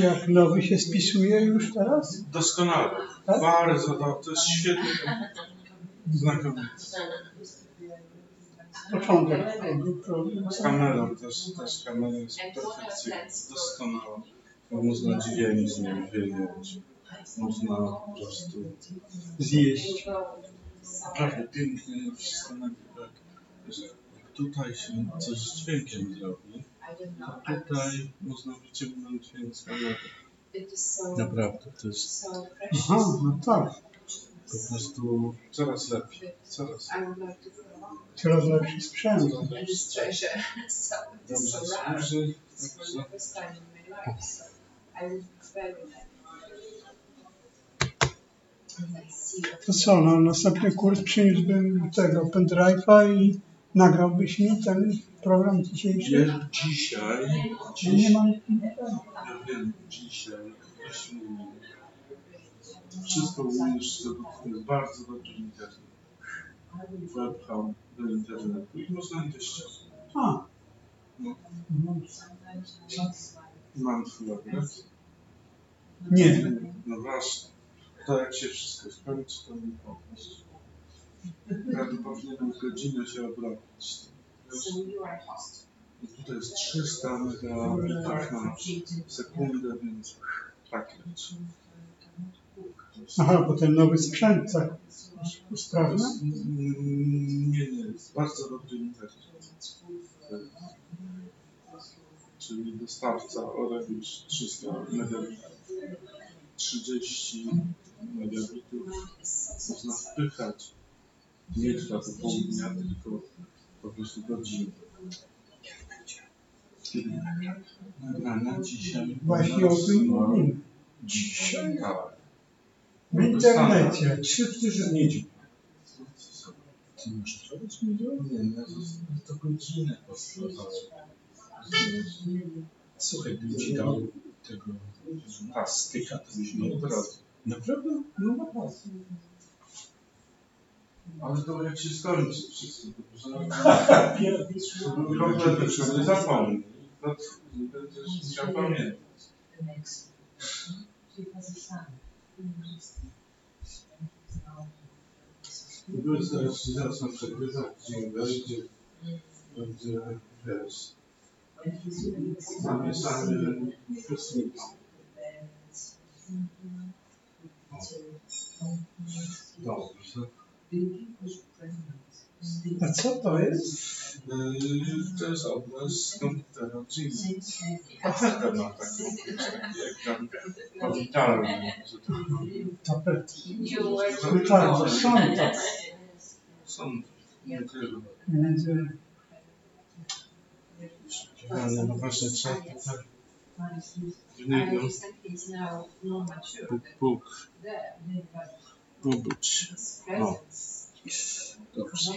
Jak nowy się spisuje już teraz? Doskonale. Tak? Bardzo dobrze. To jest świetnie. Znakomite. Początek. Z kamerą też kamera jest perfekcyjna. Doskonała. Można dźwięk z niej wyjąć. Można po prostu zjeść. Naprawdę pięknie wszystko nagrywa. Jak tutaj się coś z dźwiękiem zrobi, to tutaj można wyciągnąć dźwięk z kamery. Naprawdę, to jest... Aha, no tak. Po prostu coraz lepiej. Coraz lepszy sprzęt. Dobrze służy. To co, no, następny kurs przyniósłbym tego pendrive'a i nagrałbyś mi ten program dzisiejszy? Nie, dzisiaj. Nie mam. Ja wiem, dzisiaj. Wszystko umiesz, to jest bardzo dobry internet. Webcam do internetu i można je ściągnąć. A. No. Mam twój adres? Nie. No właśnie. To jak się wszystko skończy, to mi powiedz. Ja tu powinienem godzinę się obrobić. Tutaj jest 300 megabitów na sekundę, więc tak leci. Aha, bo ten nowy sprzęt tak sprawny? Nie, jest bardzo dobry internet. Czyli dostawca Oregus 300 megabitów. 30 megabitów można wpychać. Nie trwa to pół dnia, tylko po prostu godzinę. Kiedy nagrania dzisiaj. Właśnie o tym mówimy. Dzisiaj? Tak. W internecie. 3 tygodnie. Ty masz robić mi? Nie, ja to godzinę postrzeżałem. Słuchaj, gdybym ci dał tego styka, to byś miał od razu. Naprawdę? No naprawdę. Ale to jak się skończy wszystko, to był kompletny człowiek, zapomnij. Będziesz musiał pamiętać. Zaraz nam przegrywa, gdzie będzie, wiesz, zamieszany kosmik. Dobrze. A co to jest? To jest obraz komputera Jima. Tapetę ma taką, taki ekran powitalny, że to Tapet. No tak, bo są tak. są nie tyle. No właśnie trzeba tutaj w niego pobyć. No. Dobrze.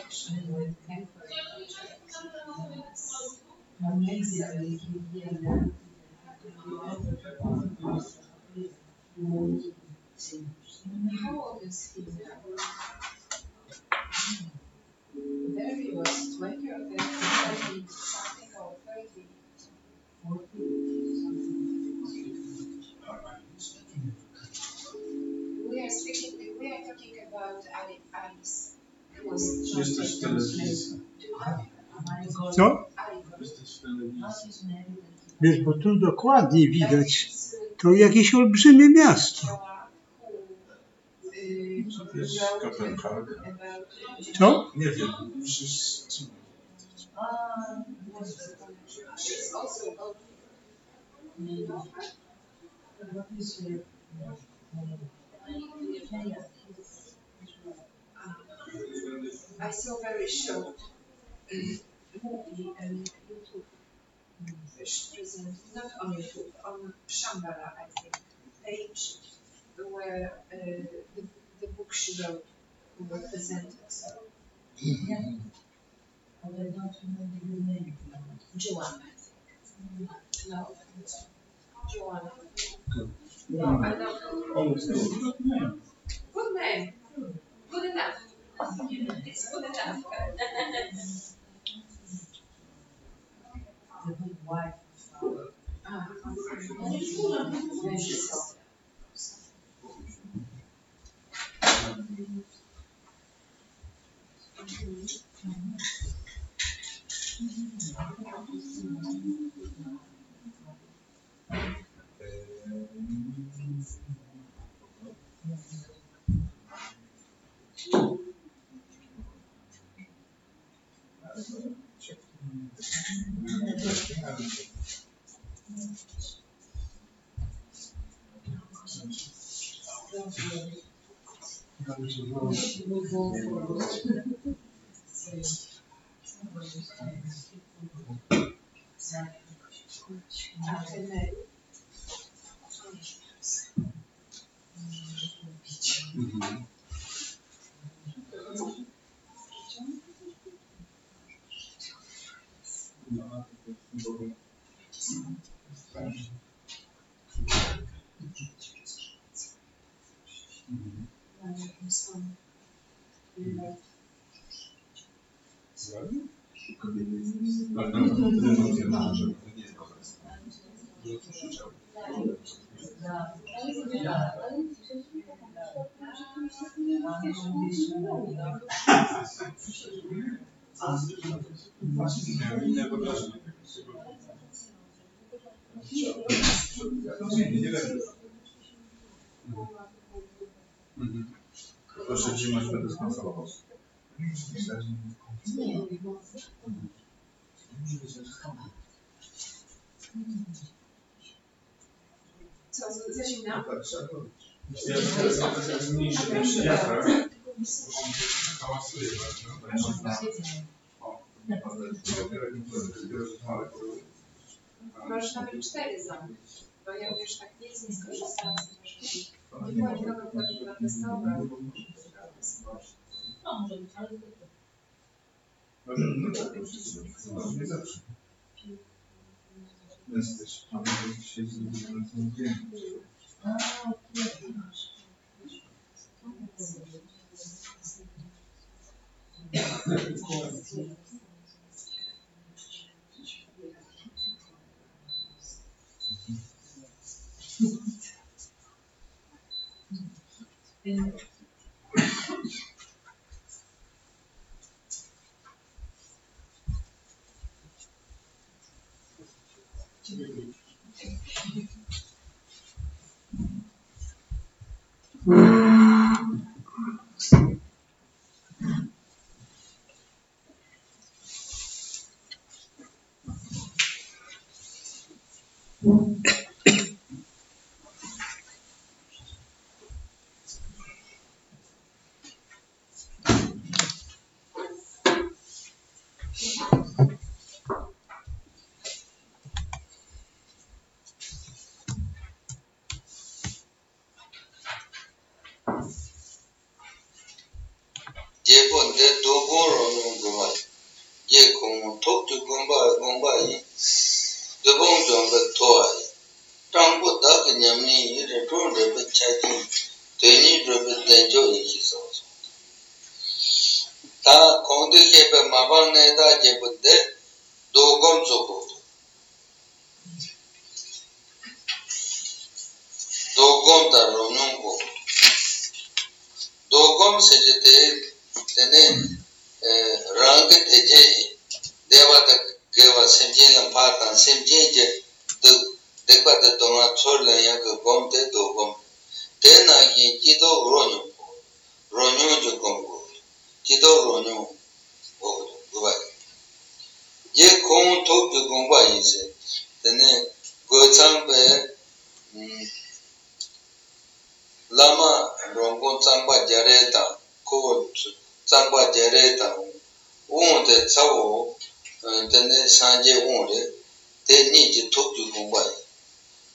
There he was 20 or 30, something or 30. We are talking about Alice. Who was Jesteś w telewizji. Co? Jesteś w telewizji. Wiesz, bo tu dokładnie widać, to jakieś olbrzymie miasto. Co wiesz, Kopenhagen? Co? Nie wiem, wszyscy. I saw very short movie on YouTube on YouTube, on Shambhala, I think, page where the book she wrote were presented. So. Yeah. I don't remember the name. Joanna, I think. No. Joanna. No, I don't know. Good name. Good name. Good enough. It's good enough. The good wife. Proszę Jima Scotta Mahamudra. Co, za zimna? Możesz nawet 4 zamówić, bo ja już tak nic nie skorzystałam z tego, że nie było nikogo, kto by protestował. No, może być, ale tylko. Nie zawsze. Jesteś, a może się zrobić.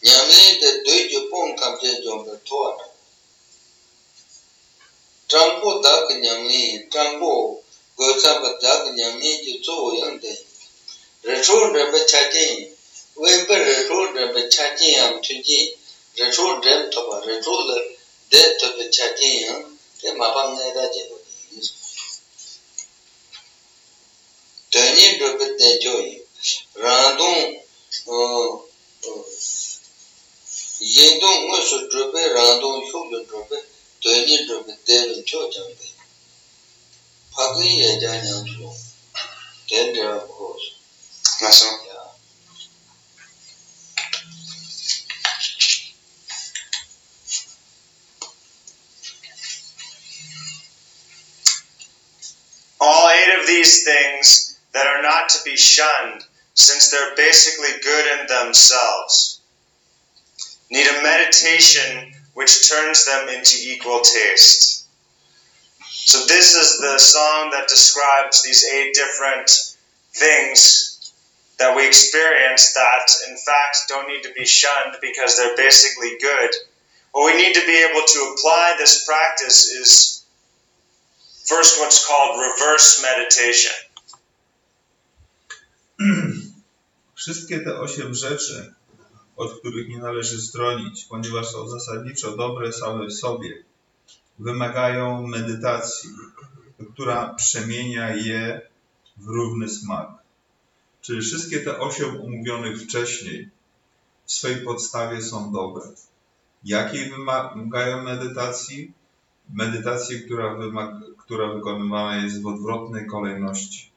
Nyamli de doi jupon kamche jombe toa. Trampo dak nyamli, trampo gochamba dak nyamli ju zo yangde. Retro rebe chajin, webe retro rebe chajin am tunji, retro rem toba, retro le de tobe chajin yang, te mabang neda jebo. Tani rebe tenjoyi, randong, yendong ngosu rebe, randong shukyo rebe, tani rebe devin cho jangde. Pagin ye janyang su, ten dera kosu. That's all. Yeah. All 8 of these things that are not to be shunned, since they're basically good in themselves, need a meditation which turns them into equal taste. So this is the song that describes these 8 different things that we experience that, in fact, don't need to be shunned because they're basically good. What we need to be able to apply this practice is first what's called reverse meditation. Wszystkie te 8 rzeczy, od których nie należy stronić, ponieważ są zasadniczo dobre same w sobie, wymagają medytacji, która przemienia je w równy smak. Czyli wszystkie te 8 omówionych wcześniej w swej podstawie są dobre. Jakiej wymagają medytacji? Medytacji, która wykonywana jest w odwrotnej kolejności.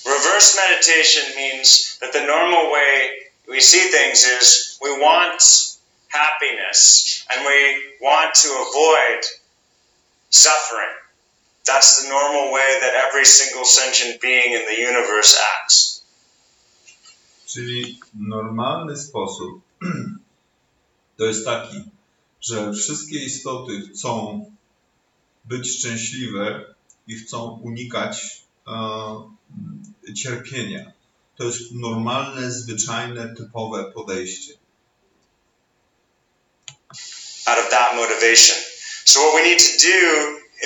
Reverse meditation means that the normal way we see things is we want happiness and we want to avoid suffering. That's the normal way that every single sentient being in the universe acts. Czyli normalny sposób to jest taki, że wszystkie istoty chcą być szczęśliwe i chcą unikać cierpienia. To jest normalne, zwyczajne, typowe podejście. Out of that motivation. So what we need to do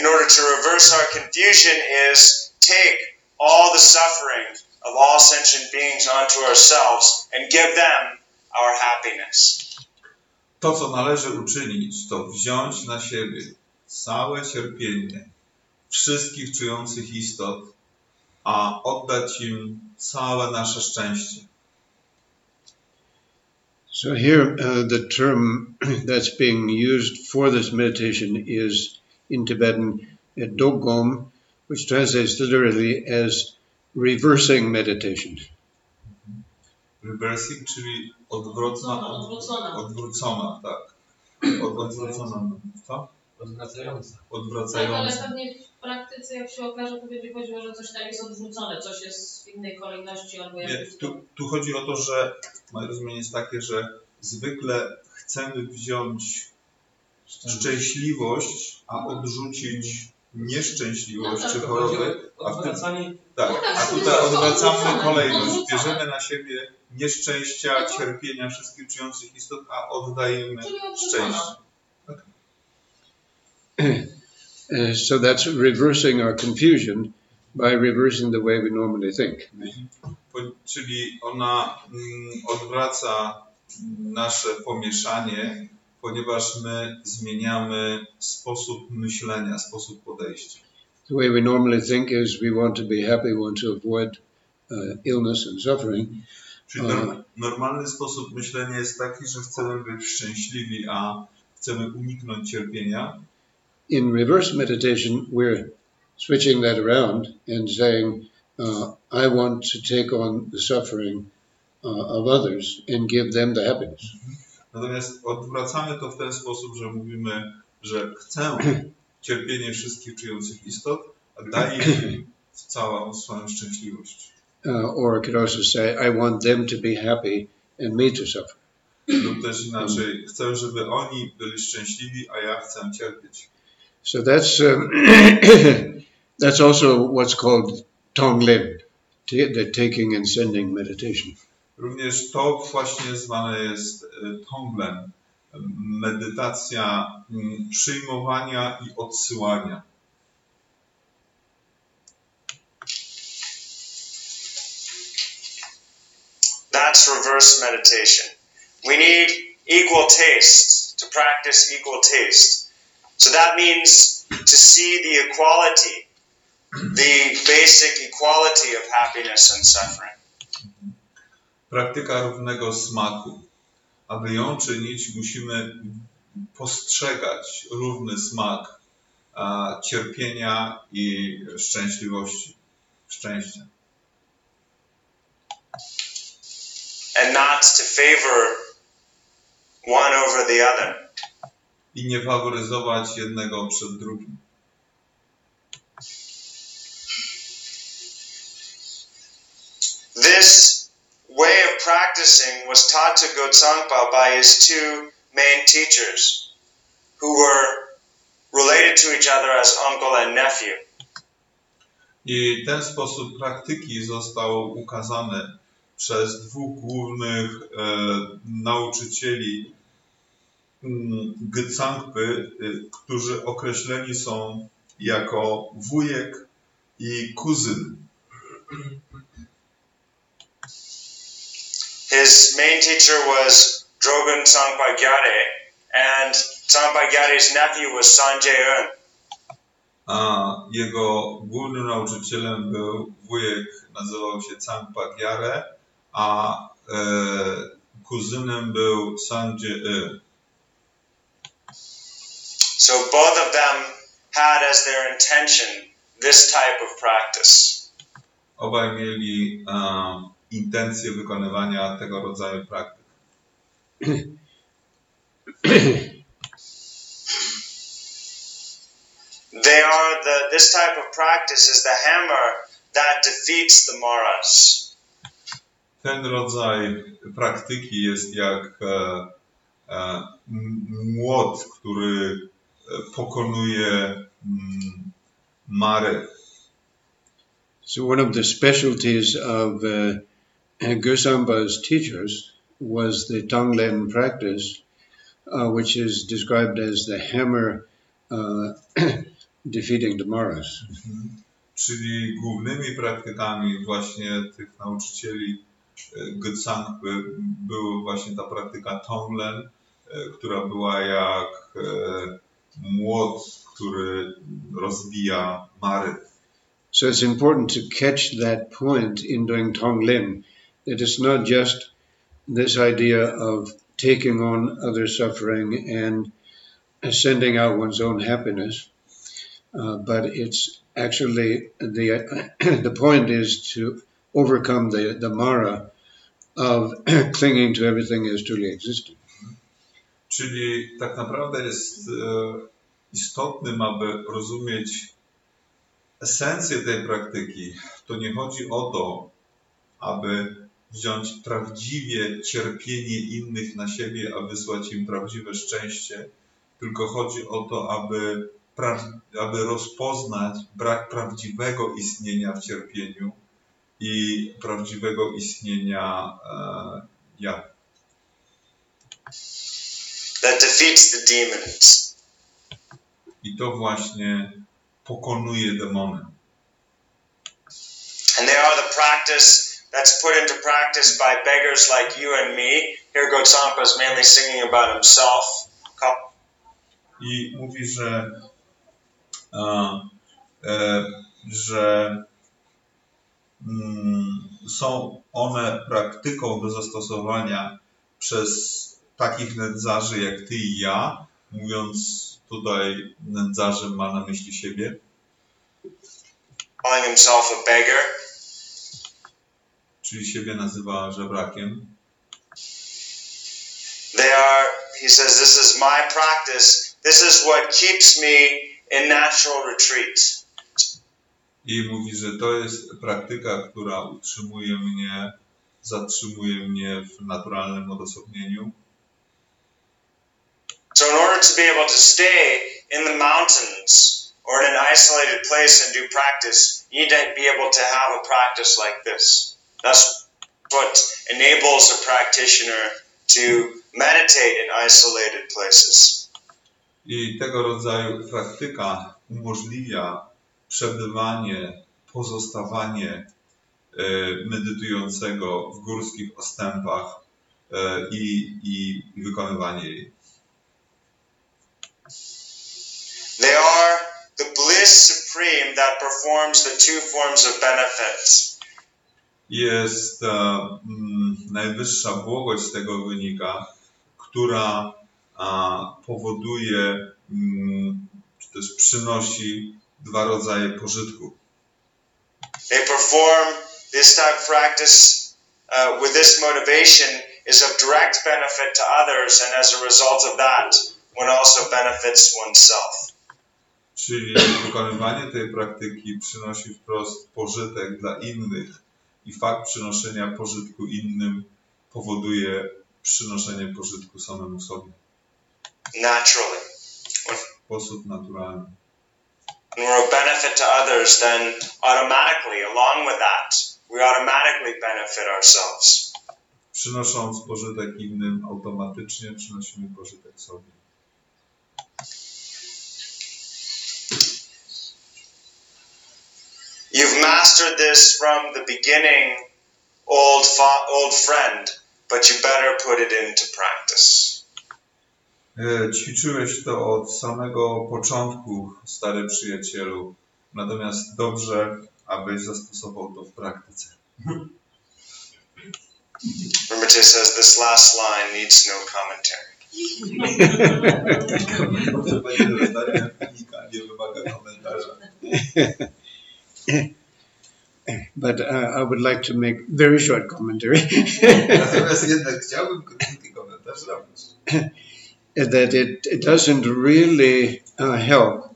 in order to reverse our confusion is take all the suffering of all sentient beings onto ourselves and give them our happiness. To, co należy uczynić, to wziąć na siebie całe cierpienie wszystkich czujących istot, a oddać im całe nasze szczęście. So here the term that's being used for this meditation is in Tibetan Dogom, which translates literally as reversing meditation. Reversing, czyli odwrócona, tak. Odwrócona, co? Odwracająca. Tak, ale pewnie w praktyce, jak się okaże, to będzie chodziło, że coś tam jest odwrócone, coś jest w innej kolejności albo jakieś... Tu chodzi o to, że moje rozumienie jest takie, że zwykle chcemy wziąć szczęśliwość, a odrzucić nieszczęśliwość czy choroby, a tutaj odwracamy kolejność. Bierzemy na siebie nieszczęścia, cierpienia wszystkich czujących istot, a oddajemy szczęście. So that's reversing our confusion by reversing the way we normally think. Czyli ona odwraca nasze pomieszanie, ponieważ my zmieniamy sposób myślenia, sposób podejścia. The way we normally think is we want to be happy, we want to avoid illness and suffering. Czyli normalny sposób myślenia jest taki, że chcemy być szczęśliwi, a chcemy uniknąć cierpienia. In reverse meditation, we're switching that around and saying, I want to take on the suffering of others and give them the happiness. Natomiast odwracamy to w ten sposób, że mówimy, że chcę cierpienie wszystkich czujących istot, a daję im całą swoją szczęśliwość. Or I could also say, I want them to be happy and me to suffer. Lub też inaczej, chcę, żeby oni byli szczęśliwi, a ja chcę cierpieć. So that's also what's called Tonglen. the taking and sending meditation. Również to właśnie zwane jest tonglen, medytacja przyjmowania i odsyłania. That's reverse meditation. We need equal taste to practice equal taste. So that means to see the equality, the basic equality of happiness and suffering. Praktyka równego smaku. Aby ją czynić, musimy postrzegać równy smak cierpienia i szczęśliwości, szczęścia. And not to favor one over the other. I nie faworyzować jednego przed drugim. This way of practicing was taught to Gotsangpa by his two main teachers, who were related to each other as uncle and nephew. I ten sposób praktyki został ukazany przez dwóch głównych nauczycieli Gotsangpy, którzy określeni są jako wujek i kuzyn. His main teacher was Drogon Tsangpa Gyare, and Tsangpa Gyare's nephew was Sanjay-eun. A jego głównym nauczycielem był wujek, nazywał się Tsangpa Gyare, a kuzynem był Sanjay-eun. So both of them had as their intention this type of practice. Obaj mieli intencję wykonywania tego rodzaju praktyk. This type of practice is the hammer that defeats the maras. Ten rodzaj praktyki jest jak młot, który pokonuje mary. So one of the specialties of Gosamba's teachers was the Tonglen practice, which is described as the hammer defeating the maras. Czyli głównymi praktykami właśnie tych nauczycieli Gotsangpy była właśnie ta praktyka Tonglen, która była jak młot, który rozbija mary. So it's important to catch that point in doing Tonglen, that it's not just this idea of taking on other suffering and sending out one's own happiness, but it's actually the point is to overcome the mara of clinging to everything as truly existing. Czyli tak naprawdę jest istotnym, aby rozumieć esencję tej praktyki. To nie chodzi o to, aby wziąć prawdziwie cierpienie innych na siebie, a wysłać im prawdziwe szczęście, tylko chodzi o to, aby rozpoznać brak prawdziwego istnienia w cierpieniu i prawdziwego istnienia ja. That defeats the demons. I to właśnie pokonuje demony. And they are the practice that's put into practice by beggars like you and me. Here Gotsangpa is mainly singing about himself. I mówi, że są one praktyką do zastosowania przez takich nędzarzy jak ty i ja, mówiąc tutaj nędzarzem ma na myśli siebie. Calling himself a beggar. Czyli siebie nazywa żebrakiem. He says, this is my practice. This is what keeps me in natural retreat. I mówi, że to jest praktyka, która zatrzymuje mnie w naturalnym odosobnieniu. So in order to be able to stay in the mountains or in an isolated place and do practice, you need to be able to have a practice like this. That's what enables a practitioner to meditate in isolated places. I tego rodzaju praktyka umożliwia przebywanie, pozostawanie medytującego w górskich ostępach i wykonywanie jej. They are the bliss supreme that performs the two forms of benefit. Jest najwyższa błogość z tego wynika, która powoduje, czy też przynosi dwa rodzaje pożytku. They perform this type of practice with this motivation is of direct benefit to others, and as a result of that, one also benefits oneself. Czyli wykonywanie tej praktyki przynosi wprost pożytek dla innych i fakt przynoszenia pożytku innym powoduje przynoszenie pożytku samemu sobie. Naturally. W sposób naturalny. When we're a benefit to others, then automatically, along with that, we automatically benefit ourselves. Przynosząc pożytek innym, automatycznie przynosimy pożytek sobie. You've mastered this from the beginning, old friend, but you better put it into practice. Ćwiczyłeś to od samego początku, stary przyjacielu, natomiast dobrze, abyś zastosował to w praktyce. Rinpoche says this last line needs no commentary. But I would like to make very short commentary. That it doesn't really help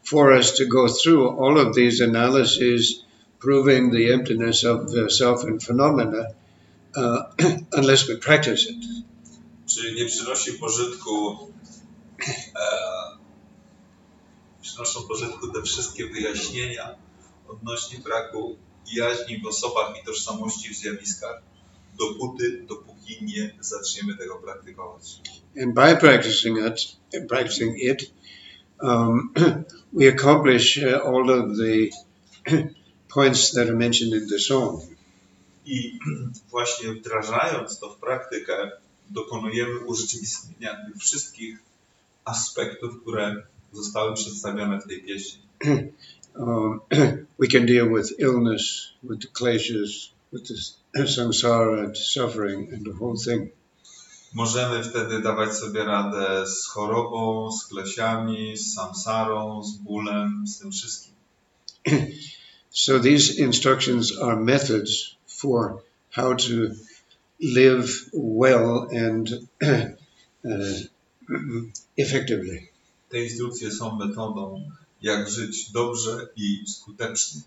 for us to go through all of these analyses proving the emptiness of the self and phenomena unless we practice it. Czyli nie przynosi pożytku, przynoszą pożytku te wszystkie wyjaśnienia odnośnie braku jaźni w osobach i tożsamości w zjawiskach, dopóki nie zaczniemy tego praktykować. And by practicing it, we accomplish all of the points that are mentioned in the song. I właśnie wdrażając to w praktykę, dokonujemy urzeczywistnienia tych wszystkich aspektów, które zostały przedstawione w tej pieśni. We can deal with illness, with the kleshas, with the samsara and suffering and the whole thing. Możemy wtedy dawać sobie radę z chorobą, z klesiami, z samsarą, z bólem, z tym wszystkim. So these instructions are methods for how to live well and effectively. Te instrukcje są metodą, jak żyć dobrze i skutecznie.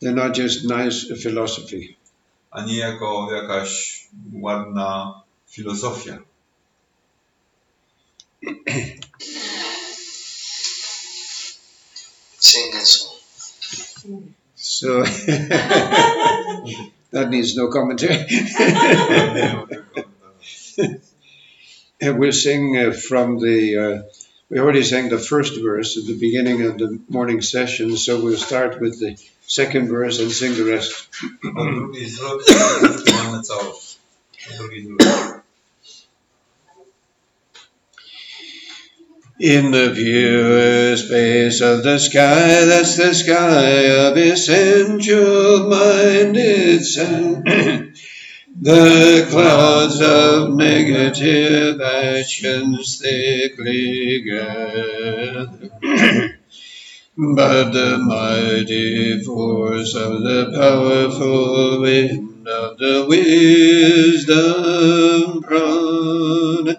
They're not just nice philosophy. A nie jako jakaś ładna filozofia. So that needs no commentary. We'll sing from the. We already sang the first verse at the beginning of the morning session, so we'll start with the second verse and sing the rest. In the pure space of the sky, that's the sky of essential-minded sun, the clouds of negative actions thickly gather, but the mighty force of the powerful wind of the wisdom prana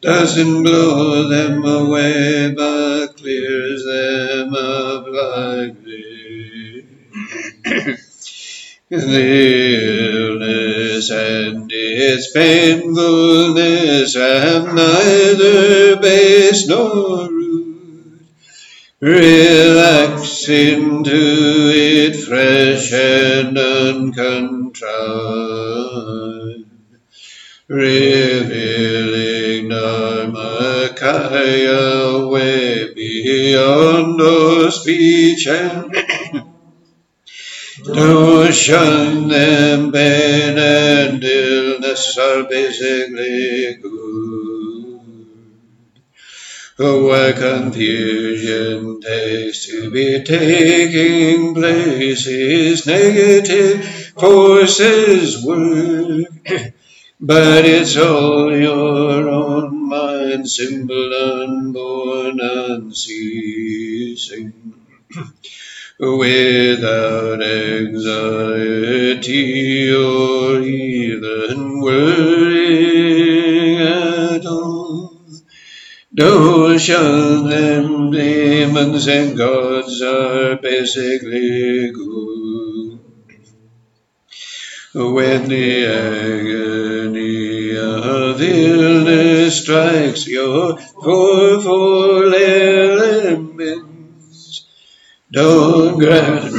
doesn't blow them away, but clears them up like this. The illness and its painfulness have neither base nor root. Relax into it fresh and uncontrived, revealing Dharmakaya way beyond all speech and to shun them, pain and illness are basically good. Where confusion takes to be taking place is negative forces work, but it's all your own mind, simple, unborn, unceasing. Without anxiety or even worrying at all. Don't shun them, demons and gods are basically good. When the agony of illness strikes your four elements, don't grasp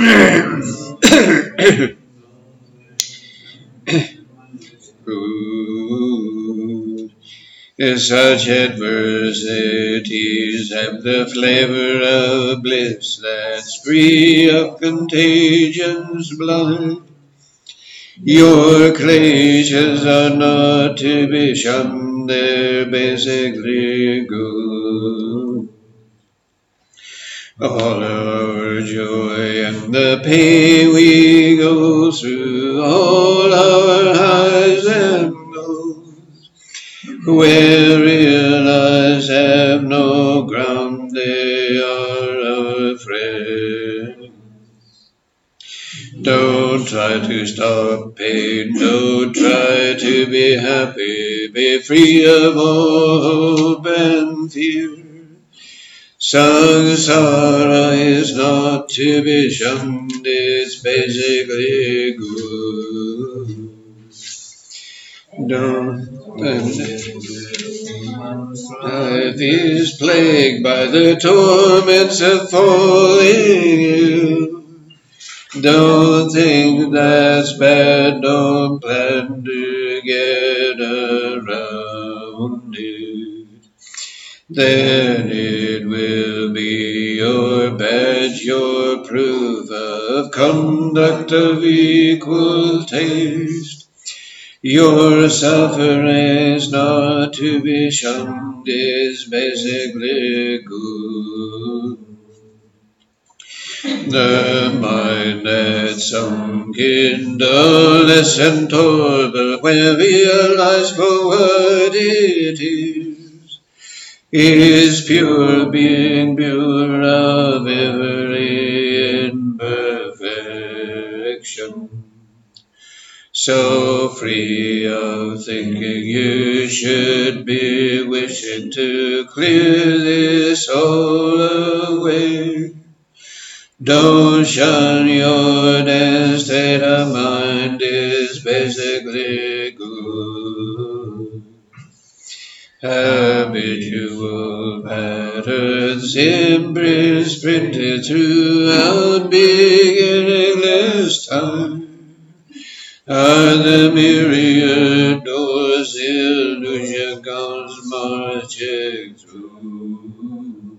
such adversities have the flavor of bliss that's free of contagions blind. Your creatures are not to be shunned, they're basically good. All our joy and the pain we go through, all our highs and lows, where real eyes have no ground, they are our friends. Don't try to stop pain, don't try to be happy, be free of all hope and fear. Samsara is not to be shunned, it's basically good. Life is plagued by the torments of falling ill. Don't think that's bad, don't plan to get around it. Then it will be your badge, your proof of conduct of equal taste. Your suffering's not to be shunned, is basically good. The mind that's sunk in dullness and torpor when realized for what it is pure being, pure of every imperfection. So free of thinking you should be wishing to clear this all away. Don't shun your dense state of mind, is basically good. Habitual patterns imprinted throughout beginningless time are the myriad doors illusion comes marching through.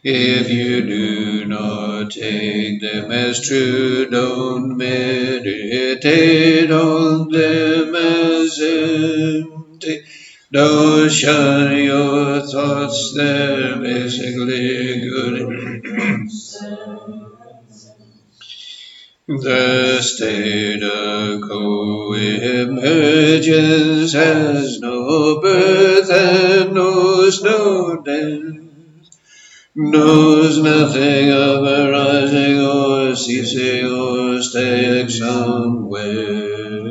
If you do not take them as true, don't meditate on them as empty. Don't shun your thoughts, they're basically good. The state of co-emergence has no birth and knows no death, knows nothing of arising or ceasing or staying somewhere.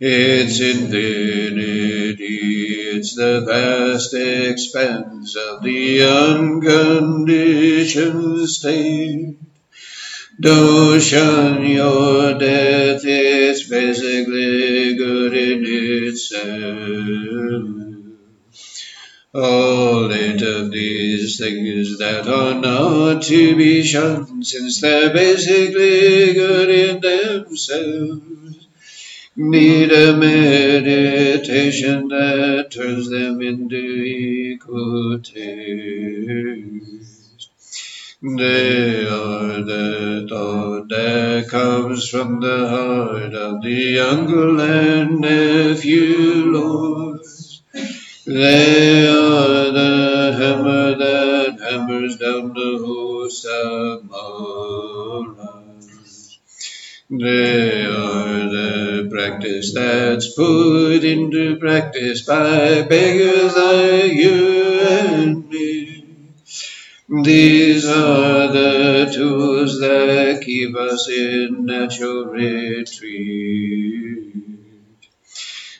It's infinity, it's the vast expanse of the unconditioned state. Don't shun your death, it's basically good in itself. All eight of these things that are not to be shunned, since they're basically good in themselves, need a meditation that turns them into equal taste. They are the thought that comes from the heart of the uncle and nephew lords. They are the hammer that hammers down the host of morals. They are the practice that's put into practice by beggars like you and me. These are the tools that keep us in natural retreat.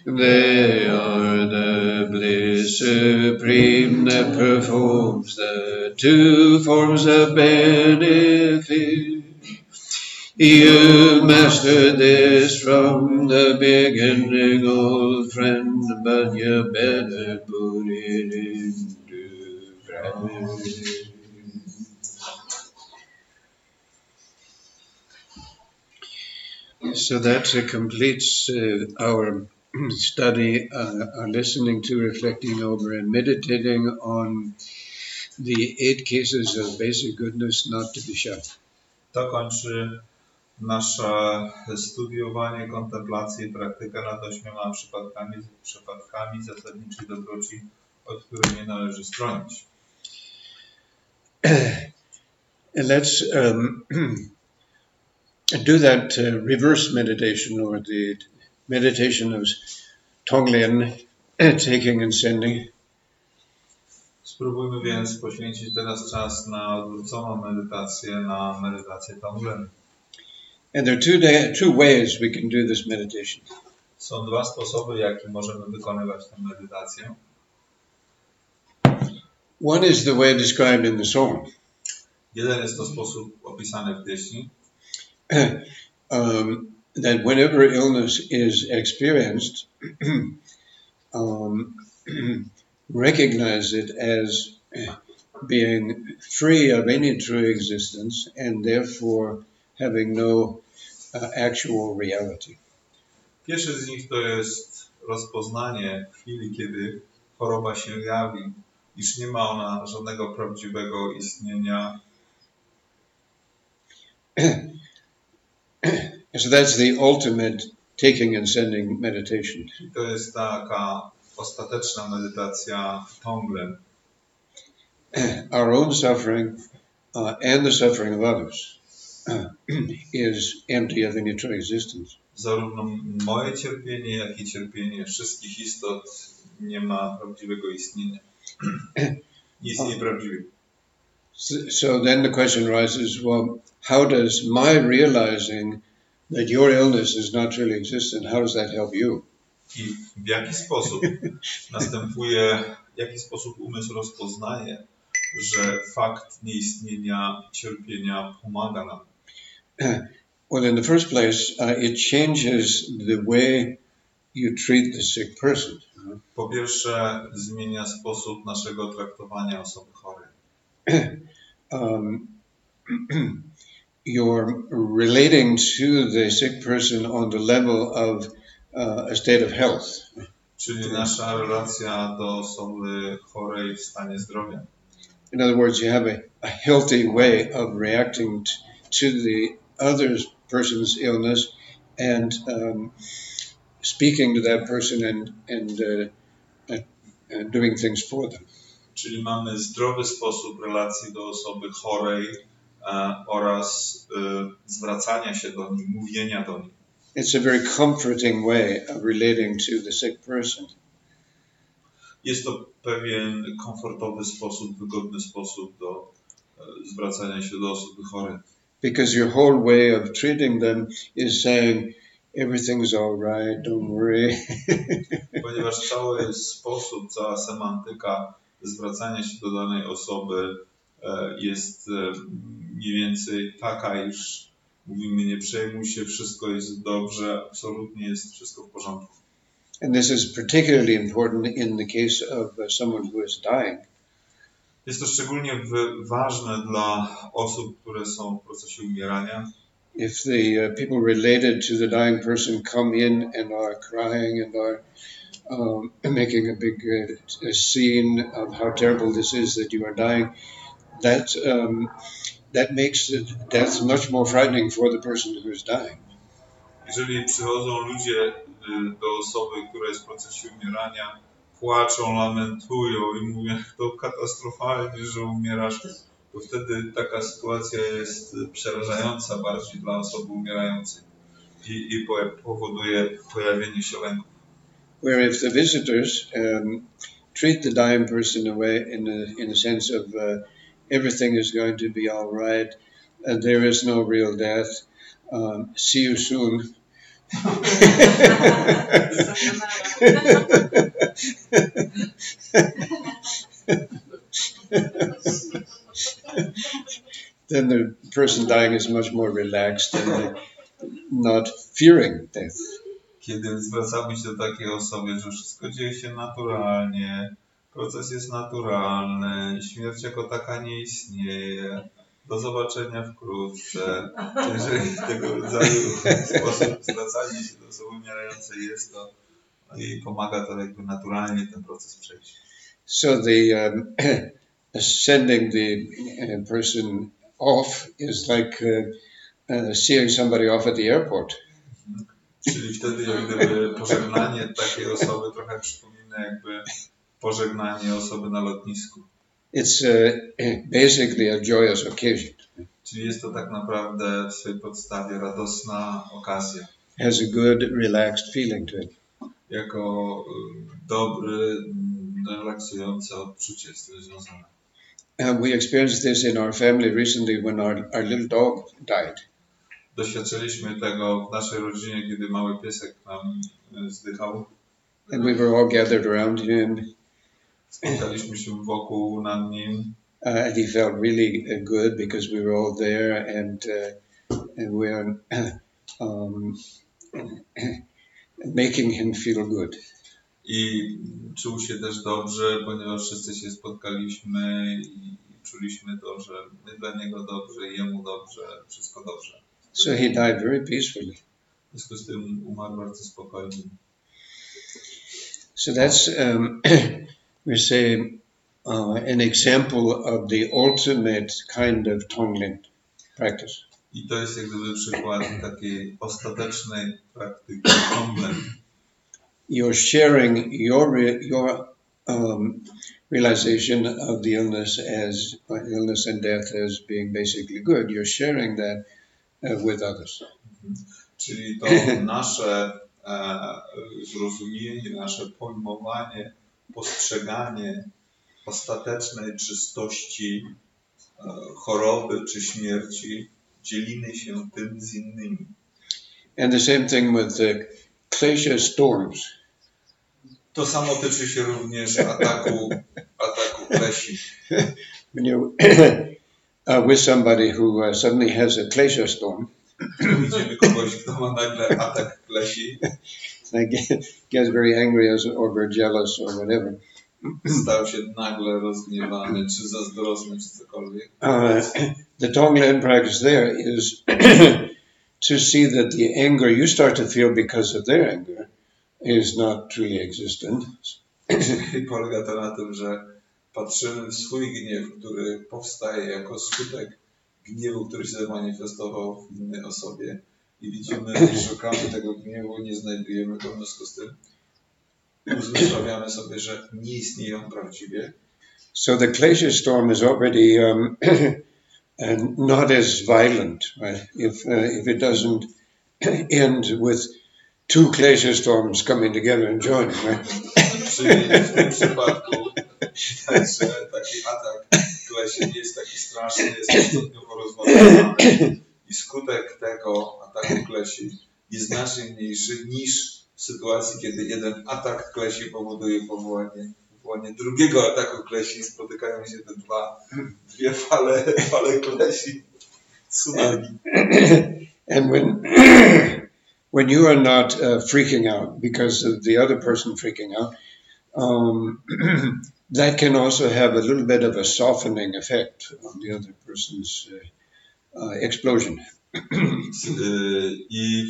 They are the bliss supreme that performs the two forms of benefit. You mastered this from the beginning, old friend, but you better put it into practice. So that completes our study, our listening to, reflecting over, and meditating on the 8 cases of basic goodness not to be shunned. To kończy nasze studiowanie, kontemplację i praktykę nad 8 przypadkami zasadniczej dobroci, od której nie należy stronić. And let's do that reverse meditation, or the meditation of Tonglen, taking and sending. Spróbujmy więc poświęcić teraz czas na odwróconą medytację, na medytację Tonglen. And there are two ways we can do this meditation. Są 2 sposoby, jakie możemy wykonywać tę medytację. One is the way described in the song. Jeden jest to sposób opisany w pieśni. That whenever illness is experienced, recognize it as being free of any true existence and therefore having no actual reality. Pierwszy z nich to jest rozpoznanie w chwili, kiedy choroba się jawi, iż nie ma ona żadnego prawdziwego istnienia. So that's the ultimate taking and sending meditation. To jest taka ostateczna medytacja Tonglen. Our own suffering and the suffering of others is empty of any true existence. Zarówno moje cierpienie, jak i cierpienie wszystkich istot nie ma prawdziwego istnienia. Nie istnieje prawdziwy. So then the question arises, well, how does my realizing that your illness is not truly existent, how does that help you? I w jaki sposób umysł rozpoznaje, że fakt nieistnienia cierpienia pomaga nam? Well, in the first place, it changes the way you treat the sick person. Po pierwsze, zmienia sposób naszego traktowania osoby chorej. You're relating to the sick person on the level of a state of health. Czyli nasza relacja do osoby chorej w stanie zdrowia. In other words, you have a healthy way of reacting to the other person's illness and speaking to that person and doing things for them. Czyli mamy zdrowy sposób relacji do osoby chorej oraz zwracania się do nich, mówienia do nich. It's a very comforting way of relating to the sick person. Jest to pewien komfortowy sposób, wygodny sposób do zwracania się do osoby chorej. Because your whole way of treating them is saying, everything's all right, don't worry. Ponieważ cały sposób, cała semantyka zwracania się do danej osoby jest mniej więcej taka, iż mówimy, nie przejmuj się, wszystko jest dobrze, absolutnie jest wszystko w porządku. And this is particularly important in the case of someone who is dying. Jest to szczególnie ważne dla osób, które są w procesie umierania. If the people related to the dying person come in and are crying and are making a big scene of how terrible this is that you are dying, that makes death much more frightening for the person who is dying. Jeżeli przychodzą ludzie do osoby, która jest w procesie umierania, płaczą, lamentują i mówią, jak to katastrofalnie, że umierasz, to wtedy taka sytuacja jest przerażająca bardziej dla osoby umierającej i powoduje pojawienie się lęku. Where if the visitors treat the dying person away in a sense of everything is going to be all right, there is no real death, see you soon. Then the person dying is much more relaxed and not fearing death. Kiedy zwracamy się do takiej osoby, że wszystko dzieje się naturalnie, proces jest naturalny, śmierć jako taka nie istnieje, do zobaczenia wkrótce. Jeżeli tego rodzaju sposób zwracania się do osoby umierającej jest, to i pomaga to jakby naturalnie ten proces przejść. So the sending the person off is like seeing somebody off at the airport. Czyli wtedy jak gdyby pożegnanie takiej osoby trochę przypomina jakby pożegnanie osoby na lotnisku. It's basically a joyous occasion. Czyli jest to tak naprawdę w swojej podstawie radosna okazja. Has a good, relaxed feeling to it. Jako dobry, relaksujące odczucie z tym związane. We experienced this in our family recently when our little dog died. Doświadczyliśmy tego w naszej rodzinie, kiedy mały piesek nam zdychał. And we were all gathered around him. Spotkaliśmy się wokół nad nim. And he felt really good because we were all there and we were making him feel good. I czuł się też dobrze, ponieważ wszyscy się spotkaliśmy i czuliśmy to, że my dla niego dobrze, jemu dobrze, wszystko dobrze. So he died very peacefully. W związku z tym umarł bardzo spokojnie. So that's, we say, an example of the ultimate kind of Tonglen practice. I to jest jak gdyby przykład takiej ostatecznej praktyki Tonglen. You're sharing your realization of the illness and death as being basically good. You're sharing that with others. Czyli to nasze zrozumienie, nasze pojmowanie, postrzeganie ostatecznej czystości choroby czy śmierci, dzielimy się tym z innymi. And the same thing with the klesha storms. To samo tyczy się również ataku klesi. When you're with somebody who suddenly has a klesha storm, widzimy kogoś, kto ma nagle atak klesi, gets very angry or very jealous or whatever. Stał się nagle rozgniewany, czy zazdrosny, czy cokolwiek. The Tonglen practice there is to see that the anger you start to feel because of their anger is not truly existent. I polega to na tym, że patrzymy w swój gniew, który powstaje jako skutek gniewu, który się zamanifestował w innej osobie. I widzimy, że szukamy tego gniewu, nie znajdujemy go, w związku z tym uzmysławiamy sobie, że nie istnieją prawdziwie. So the klesha storm is already not as violent, right? If it doesn't end with two klesha storms coming together and joining, right? Czyli w tym przypadku taki atak klesi nie jest taki straszny, jest stopniowo rozładowany i skutek tego ataku klesi jest znacznie mniejszy niż w sytuacji, kiedy jeden atak klesi powoduje powołanie drugiego ataku klesi i spotykają się te dwie fale klesi. Tsunami. And when you are not freaking out because of the other person freaking out, that can also have a little bit of a softening effect on the other person's explosion. I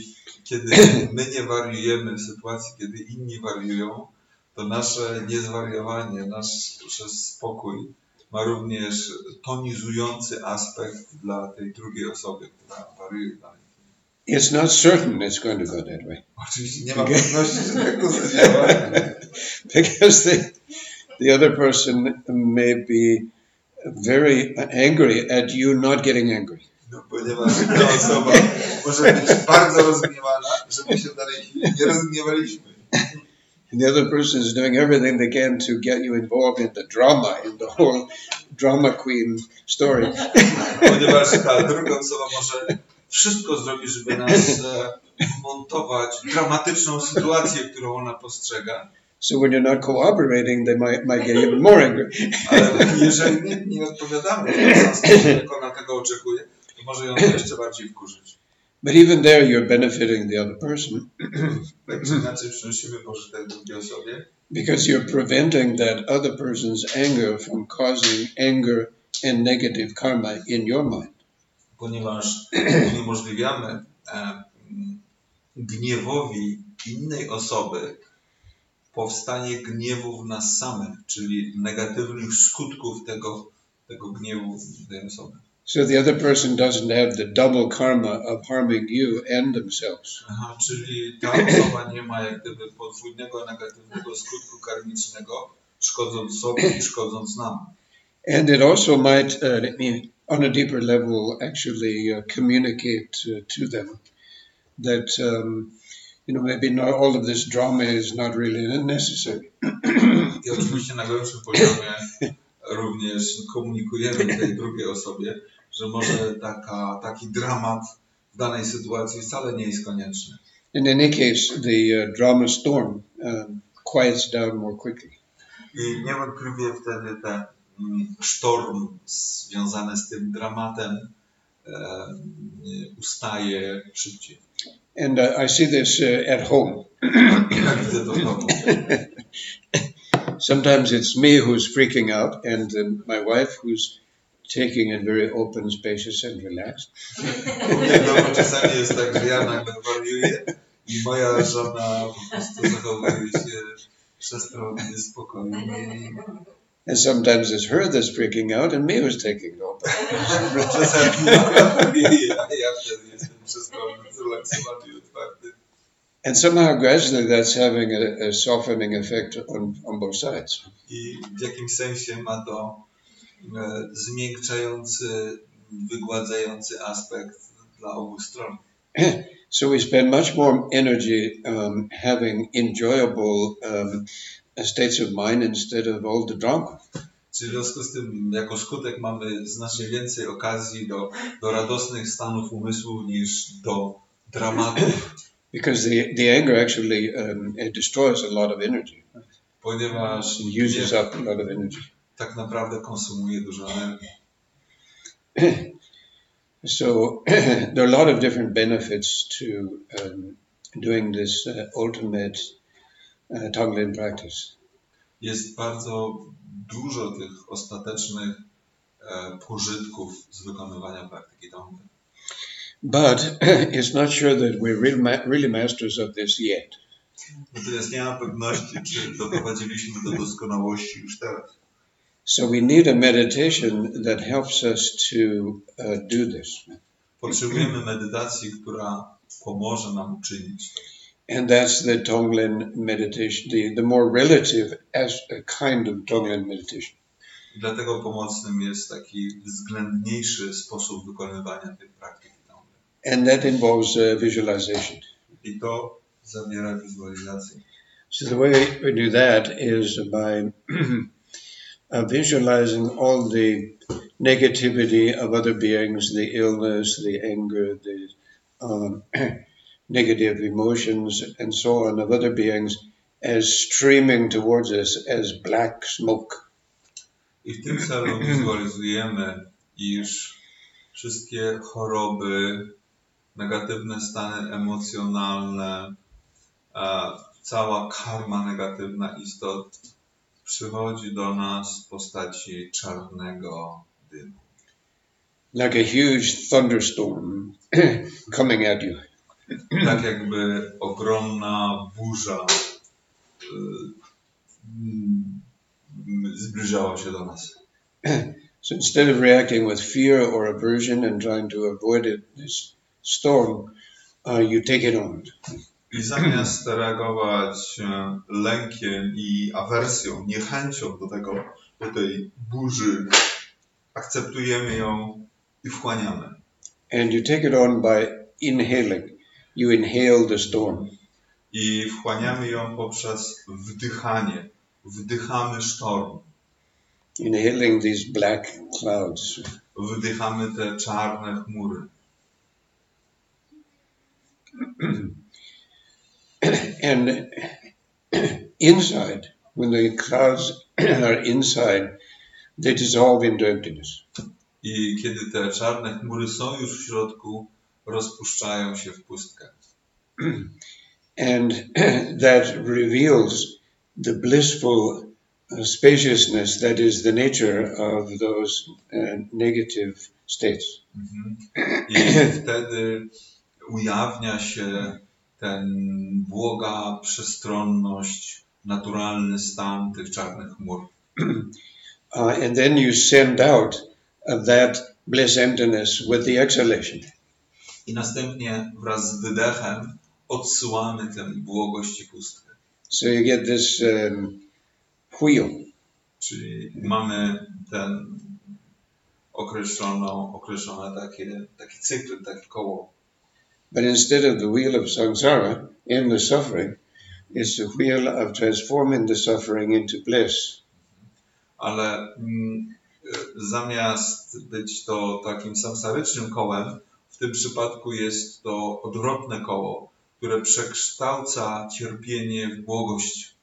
kiedy my nie wariujemy w sytuacji, kiedy inni wariują, to nasze niezwariowanie, nasz spokój ma również tonizujący aspekt dla tej drugiej osoby, która wariuje dalej. It's not certain it's going to go that way. Oczywiście nie ma pewności, że tak to zadziała. Because the other person may be very angry at you not getting angry. No, ponieważ ta osoba może być bardzo rozgniewana, że my się dalej nie rozgniewaliśmy. And the other person is doing everything they can to get you involved in the drama, in the whole drama queen story. Ponieważ ta druga osoba może wszystko zrobić, żeby nas wmontować w dramatyczną sytuację, którą ona postrzega. So when you're not cooperating, they might get even more angry. Ale jeżeli nie odpowiadamy w ten sposób, jak ona tego oczekuje, to może ją jeszcze bardziej wkurzyć. But even there, you're benefiting the other person. Tak czy inaczej przynosimy pożytek drugiej osobie. Because you're preventing that other person's anger from causing anger and negative karma in your mind. Ponieważ uniemożliwiamy gniewowi innej osoby powstanie gniewu w nas samych, czyli negatywnych skutków tego gniewu tej osoby. So the other person doesn't have the double karma of harming you and themselves. Aha, czyli ta osoba nie ma jak gdyby podwójnego negatywnego skutku karmicznego, szkodząc sobie i szkodząc nam. And it also might, on a deeper level, actually communicate to them that, maybe not all of this drama is not really necessary. I oczywiście na głębszym poziomie również komunikujemy tej drugiej osobie, że może taki dramat w danej sytuacji wcale nie jest konieczny. In any case, the drama storm quiets down more quickly. I niewątpliwie wtedy ten sztorm związany z tym dramatem ustaje szybciej. And I see this at home. Ja widzę to w domu. Sometimes it's me who's freaking out and my wife who's taking it very open, spacious and relaxed. Wiadomo, czasami jest tak, że ja nagle wariuję i moja żona po prostu zachowuje się przestronnie, spokojnie. And sometimes it's her that's freaking out and me who's taking it open. Czasami ja wtedy jestem przestronny, zrelaksowany i otwarty. And somehow gradually that's having a softening effect on both sides. I w jakimś sensie ma to zmiękczający, wygładzający aspekt dla obu stron. So we spend much more energy having enjoyable states of mind instead of all the drama. Czyli w związku z tym, jako skutek mamy znacznie więcej okazji do radosnych stanów umysłu niż do dramatów. Because the anger actually it destroys a lot of energy. Ponieważ It uses up a lot of energy. Tak naprawdę konsumuje dużo energii. So there are a lot of different benefits to doing this ultimate Tonglen practice. Jest bardzo dużo tych ostatecznych pożytków z wykonywania praktyki Tonglen. But it's not sure that we're really masters of this yet. Natomiast nie mam pewności, czy doprowadziliśmy do doskonałości już teraz. So we need a meditation that helps us to do this. Potrzebujemy medytacji, która pomoże nam uczynić to. And that's the Tonglen meditation, the more relative as a kind of Tonglen meditation. I dlatego pomocnym jest taki względniejszy sposób wykonywania tej praktyki Tonglen. And that involves visualization. I to zawiera wizualizację. So the way we do that is by visualizing all the negativity of other beings, the illness, the anger, the negative emotions, and so on of other beings as streaming towards us as black smoke. I w tym celu wizualizujemy, iż wszystkie choroby, negatywne stany emocjonalne, cała karma negatywna istot przychodzi do nas w postaci czarnego dymu. Like a huge thunderstorm coming at you. Tak jakby ogromna burza zbliżała się do nas. So instead of reacting with fear or aversion and trying to avoid this storm, you take it on. I zamiast reagować lękiem i awersją, niechęcią do tej burzy, akceptujemy ją i wchłaniamy. And you take it on by inhaling. You inhale the storm. I wchłaniamy ją poprzez wdychanie. Wdychamy sztorm. Inhaling these black clouds. Wdychamy te czarne chmury. And inside, when the clouds are inside, they dissolve into emptiness. I kiedy te czarne chmury są już w środku, rozpuszczają się w pustkę. And that reveals the blissful spaciousness that is the nature of those negative states. I wtedy ujawnia się ten błoga przestronność, naturalny stan tych czarnych chmur. And then you send out of that bliss emptiness with the exhalation. I następnie wraz z wydechem odsyłamy tę błogość i pustkę. So you get this wheel. Czyli mamy ten określone taki cykl, takie koło. But instead of the wheel of samsara, endless suffering, it's the wheel of transforming the suffering into bliss. Ale zamiast być to takim samsarycznym kołem, w tym przypadku jest to odwrotne koło, które przekształca cierpienie w błogość.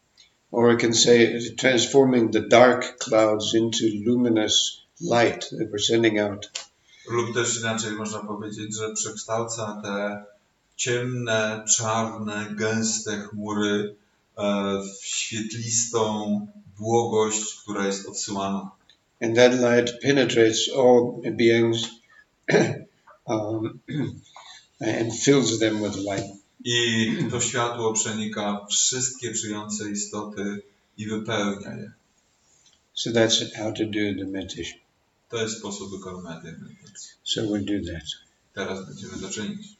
Or I can say transforming the dark clouds into luminous light that we're sending out. Lub też inaczej można powiedzieć, że przekształca te ciemne, czarne, gęste chmury w świetlistą błogość, która jest odsyłana. And that light penetrates all beings and fills them with light. I to światło przenika wszystkie żyjące istoty i wypełnia je. So that's how to do the meditation. To jest sposób wykonywania tej medytacji. So we'll do that. Teraz będziemy to czynić.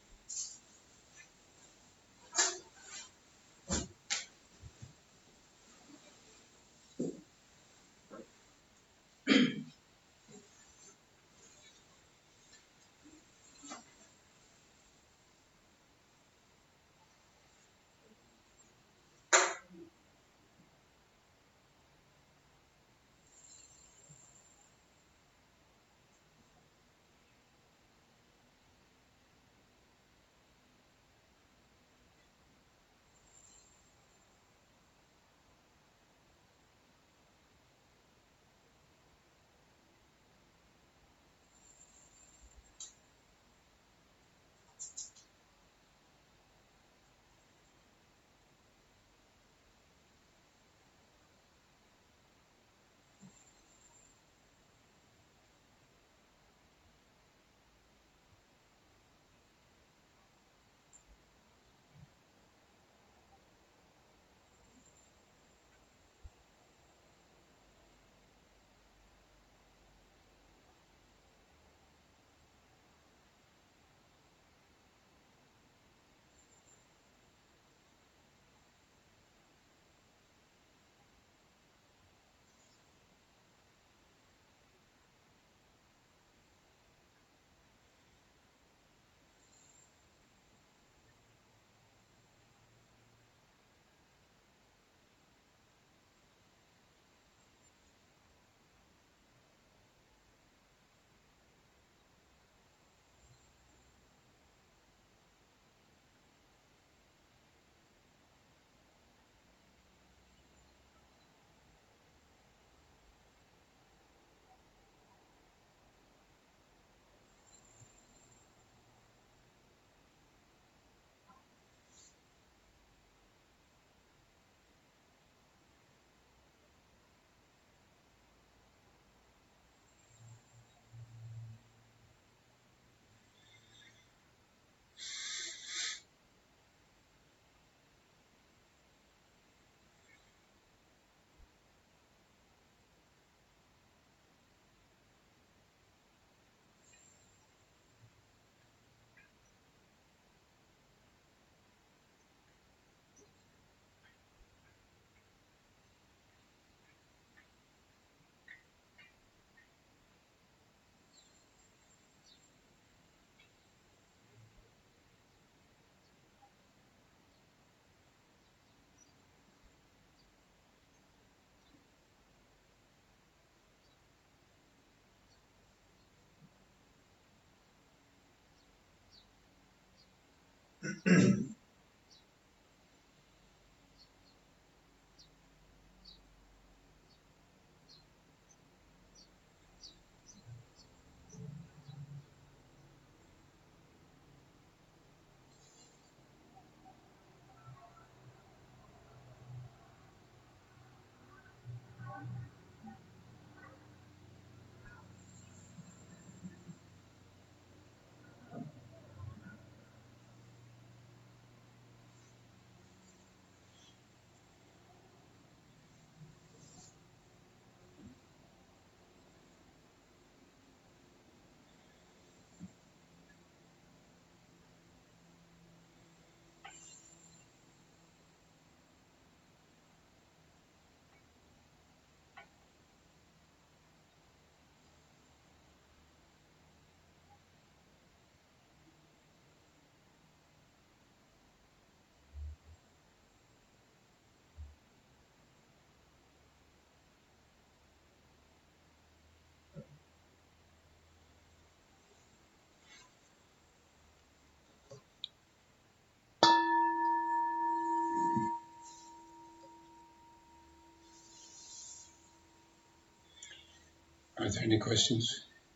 Are there any questions?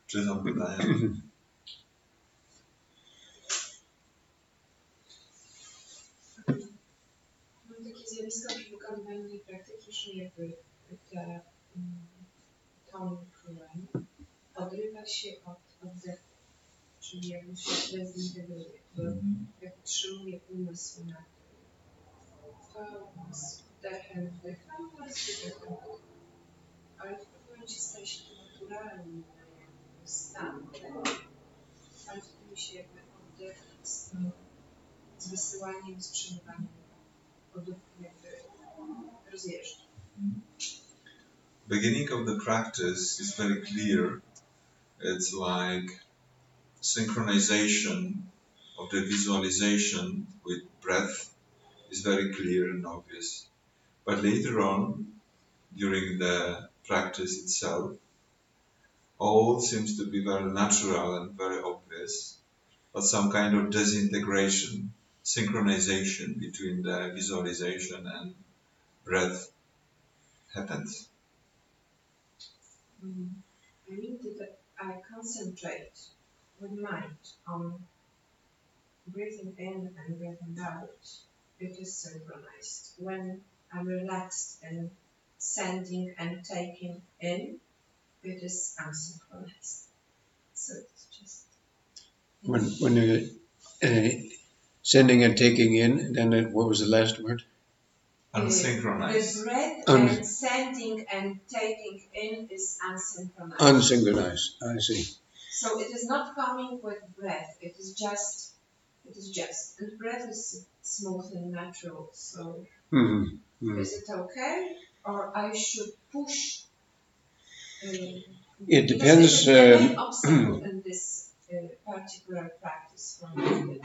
Czy są pytania? Mam takie zjawisko w wykonywaniu praktyki, że jakby ta tone flowing odrywa się od oddechu, czyli jakby się dezintegruje, to jak utrzymuje umysł na to z wdechem wdycham, ale z wydechem. Ale w pewnym momencie staje się to naturalny jakby stan, ale wtedy się jakby oddech z wysyłaniem, z przyjmowaniem oddechu jakby rozjeżdża. Beginning of the practice is very clear. It's like synchronization of the visualization with breath is very clear and obvious. But later on, during the practice itself, all seems to be very natural and very obvious, but some kind of disintegration, synchronization between the visualization and breath happens. I mean that I concentrate with mind on breathing in and breathing out. It is synchronized. When I'm relaxed and sending and taking in, it is unsynchronized. So it's just... When you're sending and taking in, then what was the last word? Unsynchronized. The breath and sending and taking in is unsynchronized. Unsynchronized, I see. So it is not coming with breath. It is just. And breath is smooth and natural. So is it okay, or I should push? It depends. It is the main obstacle in this particular practice for me.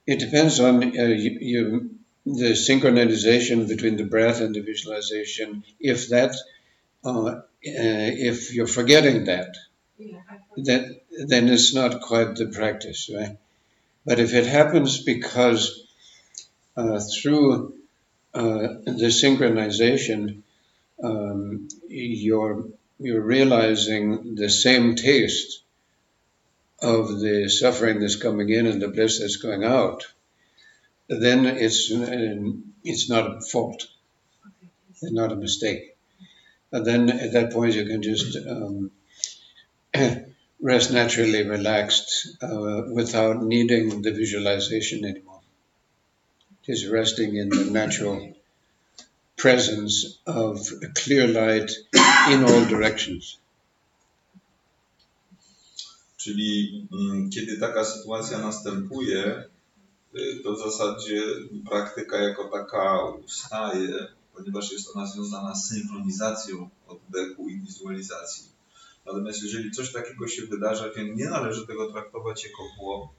It depends on the synchronization between the breath and the visualization. If you're forgetting that, then it's not quite the practice, right? But if it happens because through the synchronization, you're realizing the same taste of the suffering that's coming in and the bliss that's going out, then it's not a fault. It's not a mistake. And then at that point you can just rest naturally relaxed without needing the visualization anymore. Just resting in the natural presence of a clear light in all directions. Czyli kiedy taka sytuacja następuje, to w zasadzie praktyka jako taka ustaje, ponieważ jest ona związana z synchronizacją oddechu i wizualizacji. Natomiast jeżeli coś takiego się wydarza, to nie należy tego traktować jako błąd,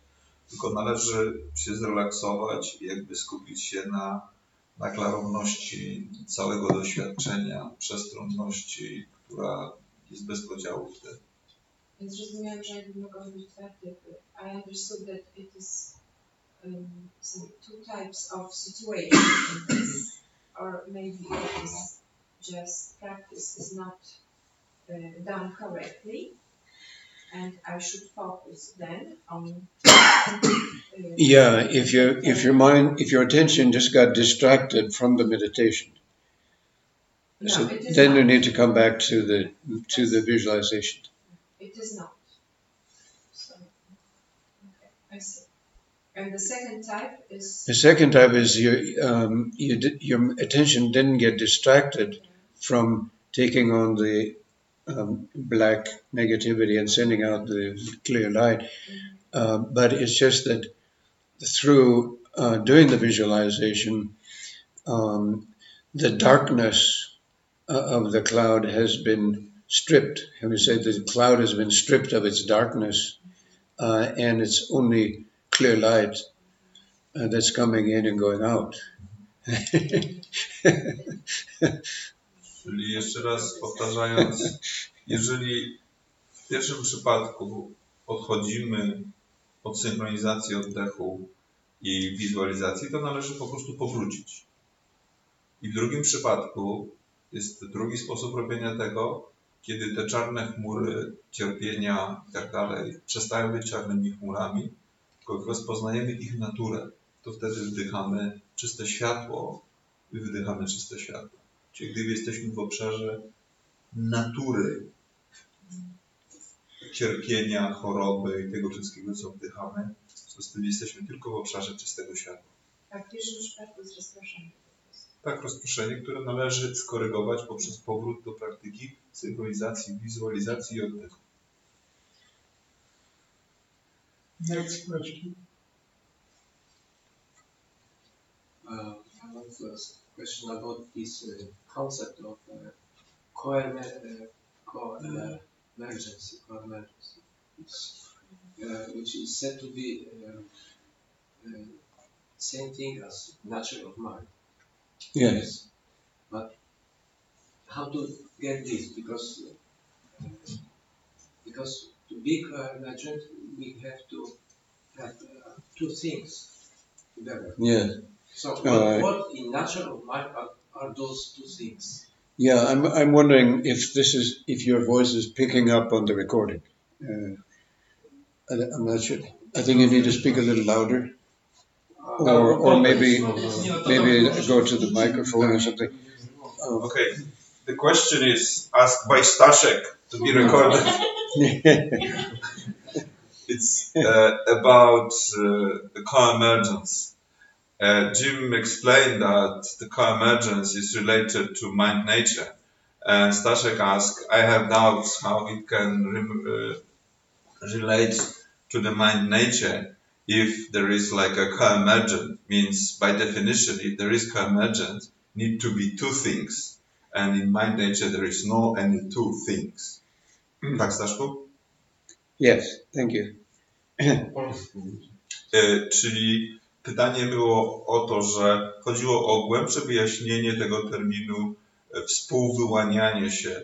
tylko należy się zrelaksować i jakby skupić się na klarowności całego doświadczenia, przestronności, która jest bez podziału wtedy. Zrozumiałam, że jakby mogło być twardy. I understood that it is two types of situations, or maybe it is just practice is not done correctly, and I should focus then on. Yeah, if your attention just got distracted from the meditation, No, so it is then not. you need to come back to the visualization. It is not. So, okay, I see. And the second type is. The second type is your attention didn't get distracted from taking on the black negativity and sending out the clear light, but it's just that through doing the visualization, the darkness of the cloud has been stripped. And we say the cloud has been stripped of its darkness, and it's only clear light that's coming in and going out. Czyli jeszcze raz powtarzając, jeżeli w pierwszym przypadku podchodzimy od synchronizacji oddechu i wizualizacji, to należy po prostu powrócić. I w drugim przypadku jest drugi sposób robienia tego, kiedy te czarne chmury, cierpienia i tak dalej przestają być czarnymi chmurami, tylko rozpoznajemy ich naturę. To wtedy wdychamy czyste światło i wydychamy czyste światło. Czyli gdy jesteśmy w obszarze natury, cierpienia, choroby i tego wszystkiego, co wdychamy, to wtedy jesteśmy tylko w obszarze czystego światła. Tak, w pierwszym przypadku jest rozproszenie. Tak, rozproszenie, które należy skorygować poprzez powrót do praktyki synchronizacji, wizualizacji i oddechu. Next question. I want to ask a question about this concept of co-emergency, which is said to be same thing as nature of mind. Yes. But how to get this? Because to be co-emergent, we have to have two things together. Yeah. So what in nature of mind are those two things? Yeah, I'm wondering if your voice is picking up on the recording. I'm not sure. I think you need to speak a little louder, or maybe go to the microphone or something. Okay, the question is asked by Staszek to be recorded. It's about the co-emergence. Jim explained that the co-emergence is related to mind nature, and Staszek asked, I have doubts how it can relate to the mind nature if there is like a co-emergent, means by definition, if there is co-emergent, need to be two things, and in mind nature there is no any two things. Tak, Staszku? Yes, thank you. Czyli pytanie było o to, że chodziło o głębsze wyjaśnienie tego terminu współwyłanianie się.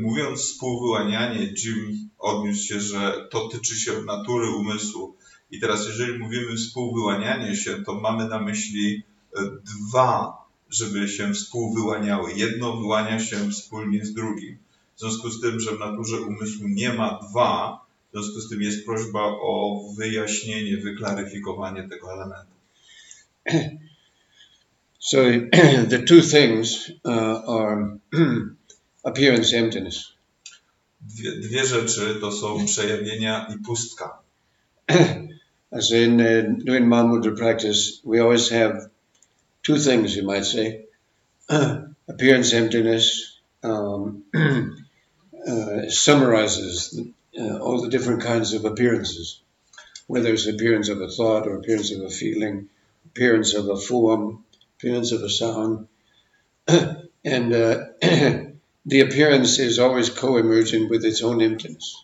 Mówiąc współwyłanianie, Jim odniósł się, że to tyczy się natury umysłu. I teraz jeżeli mówimy współwyłanianie się, to mamy na myśli dwa, żeby się współwyłaniały. Jedno wyłania się wspólnie z drugim. W związku z tym, że w naturze umysłu nie ma dwa, w związku z tym jest prośba o wyjaśnienie, wyklaryfikowanie tego elementu. So the two things are appearance, emptiness. Dwie rzeczy to są przejawienia i pustka. As in doing Mahamudra practice, we always have two things, you might say. Appearance, emptiness summarizes all the different kinds of appearances, whether it's appearance of a thought or appearance of a feeling, appearance of a form, appearance of a sound. And the appearance is always co-emergent with its own emptiness.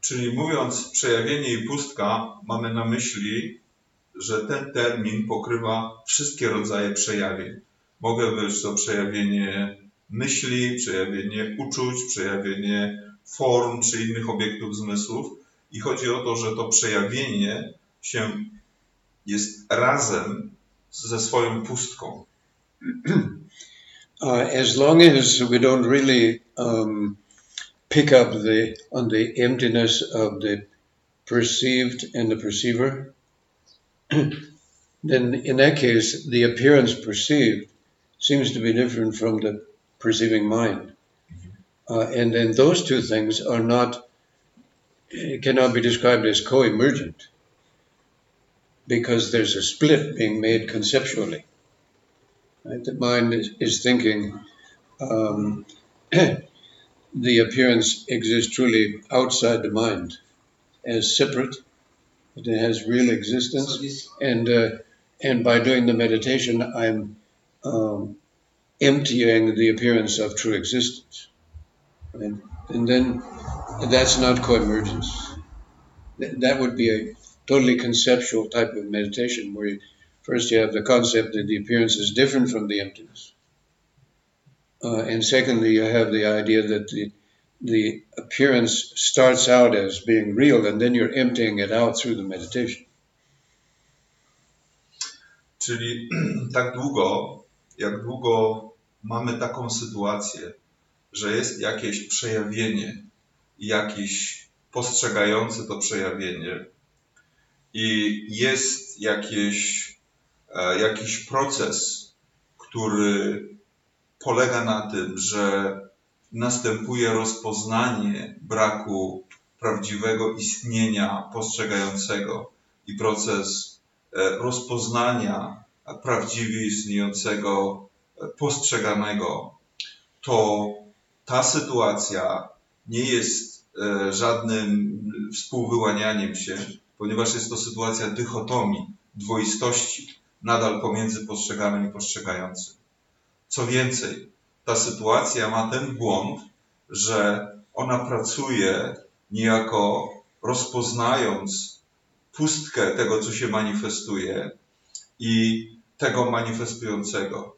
Czyli mówiąc przejawienie i pustka, mamy na myśli, że ten termin pokrywa wszystkie rodzaje przejawień. Mogę być to przejawienie myśli, przejawienie uczuć, przejawienie form czy innych obiektów zmysłów. I chodzi o to, że to przejawienie jest razem ze swoją pustką. As long as we don't really pick up on the emptiness of the perceived and the perceiver, then in that case, the appearance perceived seems to be different from the perceiving mind. And then those two things cannot be described as co-emergent, because there's a split being made conceptually. Right? The mind is thinking the appearance exists truly outside the mind as separate, but it has real existence. And by doing the meditation, I'm emptying the appearance of true existence. Right? And then that's not co-emergence. That would be a totally conceptual type of meditation, where first you have the concept that the appearance is different from the emptiness. And secondly, you have the idea that the appearance starts out as being real, and then you're emptying it out through the meditation. Czyli jak długo mamy taką sytuację, że jest jakieś przejawienie, jakiś postrzegający to przejawienie i jest jakiś proces, który polega na tym, że następuje rozpoznanie braku prawdziwego istnienia postrzegającego i proces rozpoznania prawdziwie istniejącego postrzeganego, to ta sytuacja nie jest żadnym współwyłanianiem się, ponieważ jest to sytuacja dychotomii, dwoistości, nadal pomiędzy postrzeganym i postrzegającym. Co więcej, ta sytuacja ma ten błąd, że ona pracuje niejako rozpoznając pustkę tego, co się manifestuje i tego manifestującego.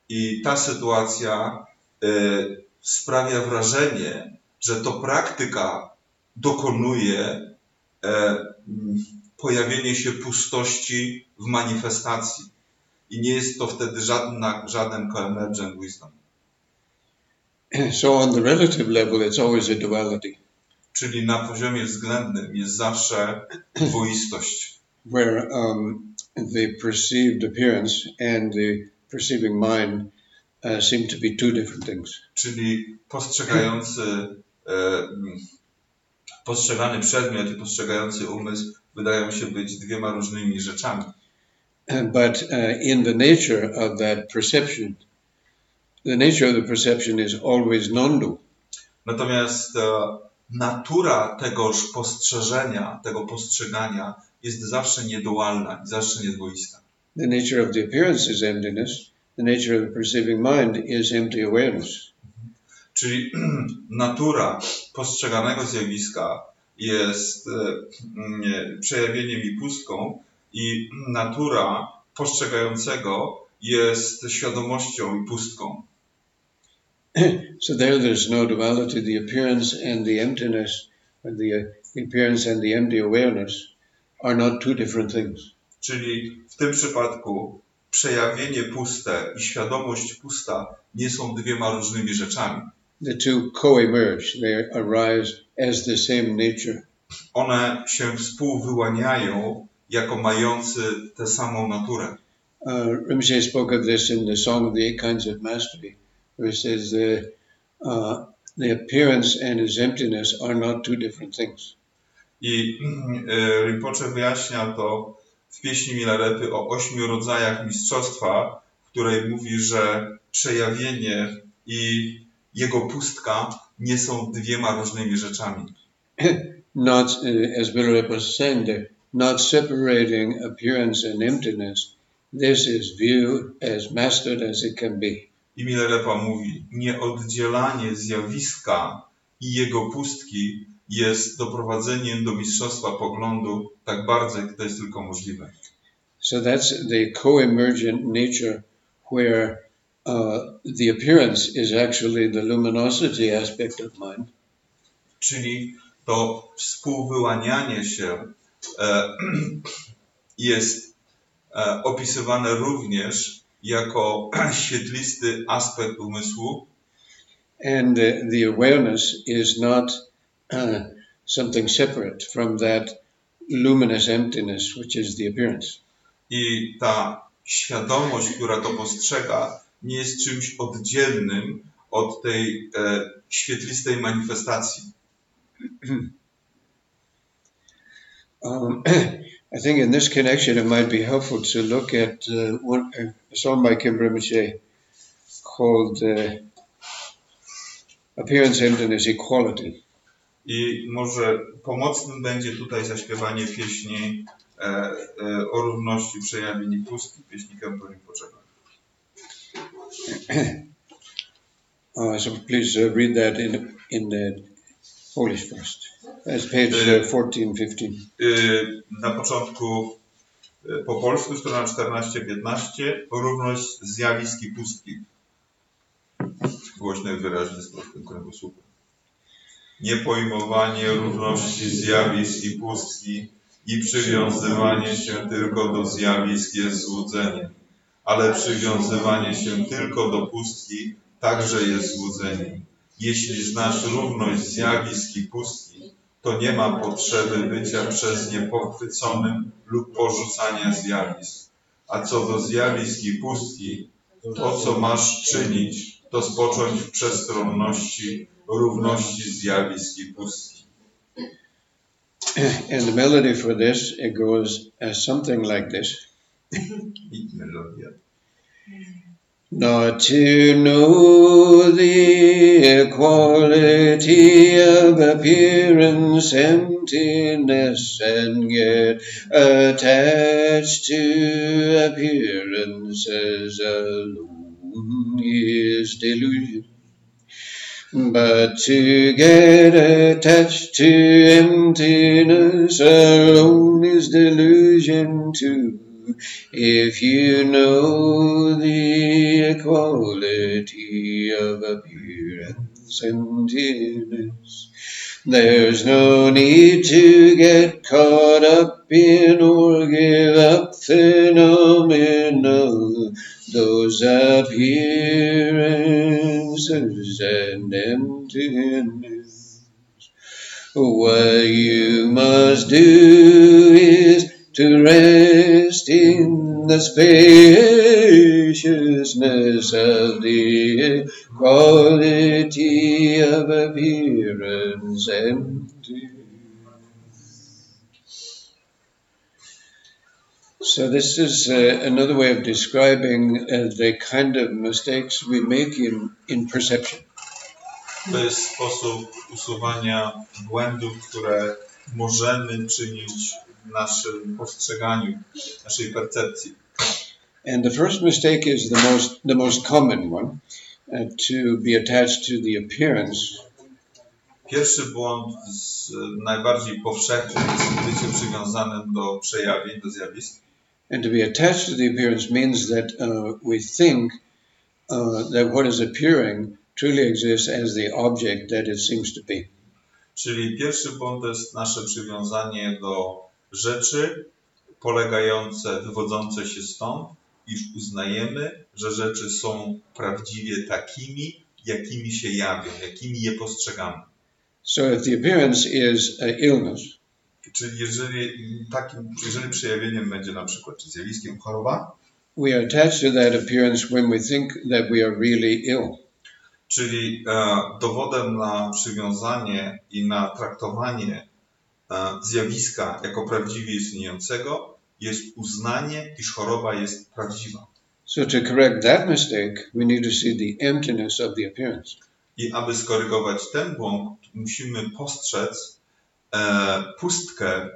I ta sytuacja sprawia wrażenie, że to praktyka dokonuje pojawienie się pustości w manifestacji. I nie jest to wtedy żaden co-emergent wisdom. So on the relative level, it's always a duality. Czyli na poziomie względnym jest zawsze dwoistość. Where the perceived appearance and the perceiving mind seem to be two different things. Czyli postrzegany przedmiot i postrzegający umysł wydają się być dwiema różnymi rzeczami. But in the nature of that perception, the nature of the perception is always non-dual. Natomiast natura tegoż postrzeżenia, tego postrzegania jest zawsze niedualna, zawsze niedwoista. The nature of the appearance is emptiness. The nature of the perceiving mind is empty awareness. Czyli natura postrzeganego zjawiska jest przejawieniem i pustką, i natura postrzegającego jest świadomością i pustką. So there's no duality. The appearance and the emptiness, or the appearance and the empty awareness are not two different things. Czyli w tym przypadku przejawienie puste i świadomość pusta nie są dwiema różnymi rzeczami. The two co-emerge. They arise as the same nature. One się współwyłaniają jako mający tę samą naturę. Rinpoche spoke of this in the Song of the Eight Kinds of Mastery, where it says the appearance and its emptiness are not two different things. I Rinpoche wyjaśnia to w pieśni Milarety o 8 rodzajach mistrzostwa, w której mówi, że przejawienie i jego pustka nie są dwiema różnymi rzeczami. Not, as Milarepa was saying there, not separating appearance and emptiness, this is viewed as mastered as it can be. I Milarepa mówi, nieoddzielanie zjawiska i jego pustki jest doprowadzeniem do mistrzostwa poglądu tak bardzo, jak to jest tylko możliwe. So that's the co-emergent nature where the appearance is actually the luminosity aspect of mind. Czyli to współwyłanianie się jest opisywane również jako świetlisty aspekt umysłu. And the awareness is not something separate from that luminous emptiness, which is the appearance. I ta świadomość, która to postrzega, nie jest czymś oddzielnym od tej świetlistej manifestacji. I think in this connection it might be helpful to look at a song by Kim Rinpoche called Appearance, Emptiness, Equality. I może pomocnym będzie tutaj zaśpiewanie pieśni o równości przejawień i pustki, pieśni Kempo Rinpochego. So please read that in the Polish first. That's page 14-15. Na początku po polsku, strona 14-15, równość zjawisk i pustki. Głośno i wyraźnie z prostym kręgosłupem. Niepojmowanie równości zjawisk i pustki i przywiązywanie się tylko do zjawisk jest złudzeniem, ale przywiązywanie się tylko do pustki także jest złudzeniem. Jeśli znasz równość zjawisk i pustki, to nie ma potrzeby bycia przez nie pochwyconym lub porzucania zjawisk. A co do zjawisk i pustki, to co masz czynić, to spocząć w przestronności równości zjawisk i pustki. And the melody for this, it goes something like this. I melodia. Not to know the equality of appearance, emptiness, and get attached to appearances alone is delusion. But to get attached to emptiness alone is delusion too. If you know the equality of appearance and emptiness, there's no need to get caught up in or give up phenomena, those appearances and emptiness. What you must do is to rest in the spaciousness of the equality of appearance and so this is another way of describing the kind of mistakes we make in perception. To jest sposób usuwania błędów, które możemy czynić w naszym postrzeganiu, naszej percepcji. And the first mistake is the most common one, to be attached to the appearance. Pierwszy błąd najbardziej powszechny jest bycie przywiązanym do przejawień, do zjawisk. And to be attached to the appearance means that we think that what is appearing truly exists as the object that it seems to be. Czyli pierwszy błąd to jest nasze przywiązanie do rzeczy polegające, wywodzące się stąd, iż uznajemy, że rzeczy są prawdziwie takimi, jakimi się jawią, jakimi je postrzegamy. So if the appearance is illness, czyli jeżeli przejawieniem będzie na przykład czy zjawiskiem choroba, we are attached to that appearance when we think that we are really ill. Czyli dowodem na przywiązanie i na traktowanie zjawiska jako prawdziwie istniejącego jest uznanie, iż choroba jest prawdziwa. So to correct that mistake, we need to see the emptiness of the appearance. I aby skorygować ten błąd, musimy postrzec pustkę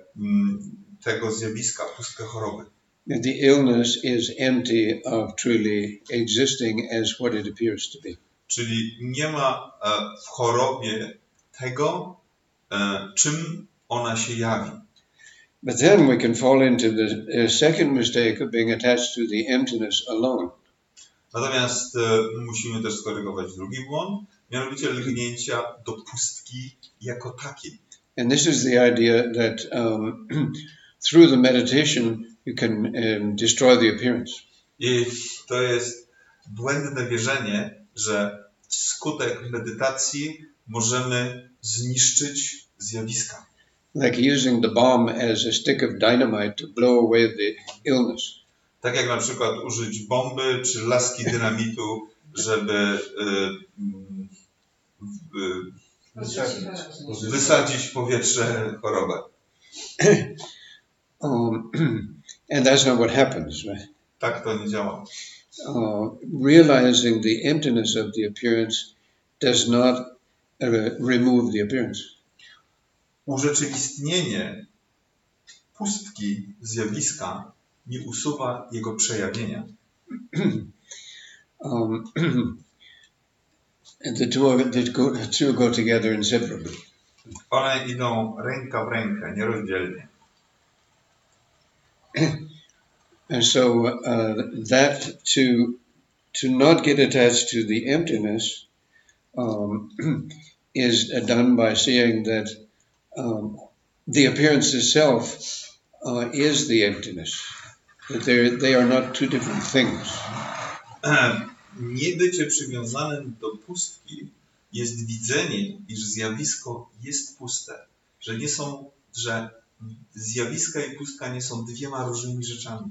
tego zjawiska, pustkę choroby. The illness is empty of truly existing as what it appears to be. Czyli nie ma w chorobie tego, czym ona się jawi. But then we can fall into the second mistake of being attached to the emptiness alone. Natomiast musimy też skorygować drugi błąd, mianowicie lgnięcia do pustki jako takiej. And this is the idea that through the meditation you can destroy the appearance. I to jest błędne wierzenie, że wskutek medytacji możemy zniszczyć zjawiska. Like using the bomb as a stick of dynamite to blow away the illness. Tak jak na przykład użyć bomby czy laski dynamitu, żeby wysadzić w powietrze chorobę. And that's not what happens, right? Tak to nie działa. Realizing the emptiness of the appearance does not remove the appearance. Urzeczywistnienie pustki zjawiska nie usuwa jego przejawienia. The two go together inseparably. One idą ręka w rękę, nierozdzielnie. And so that to not get attached to the emptiness is done by seeing that the appearance itself is the emptiness. That they are not two different things. Nie bycie przywiązanym do pustki jest widzenie, iż zjawisko jest puste. Że zjawiska i pustka nie są dwiema różnymi rzeczami.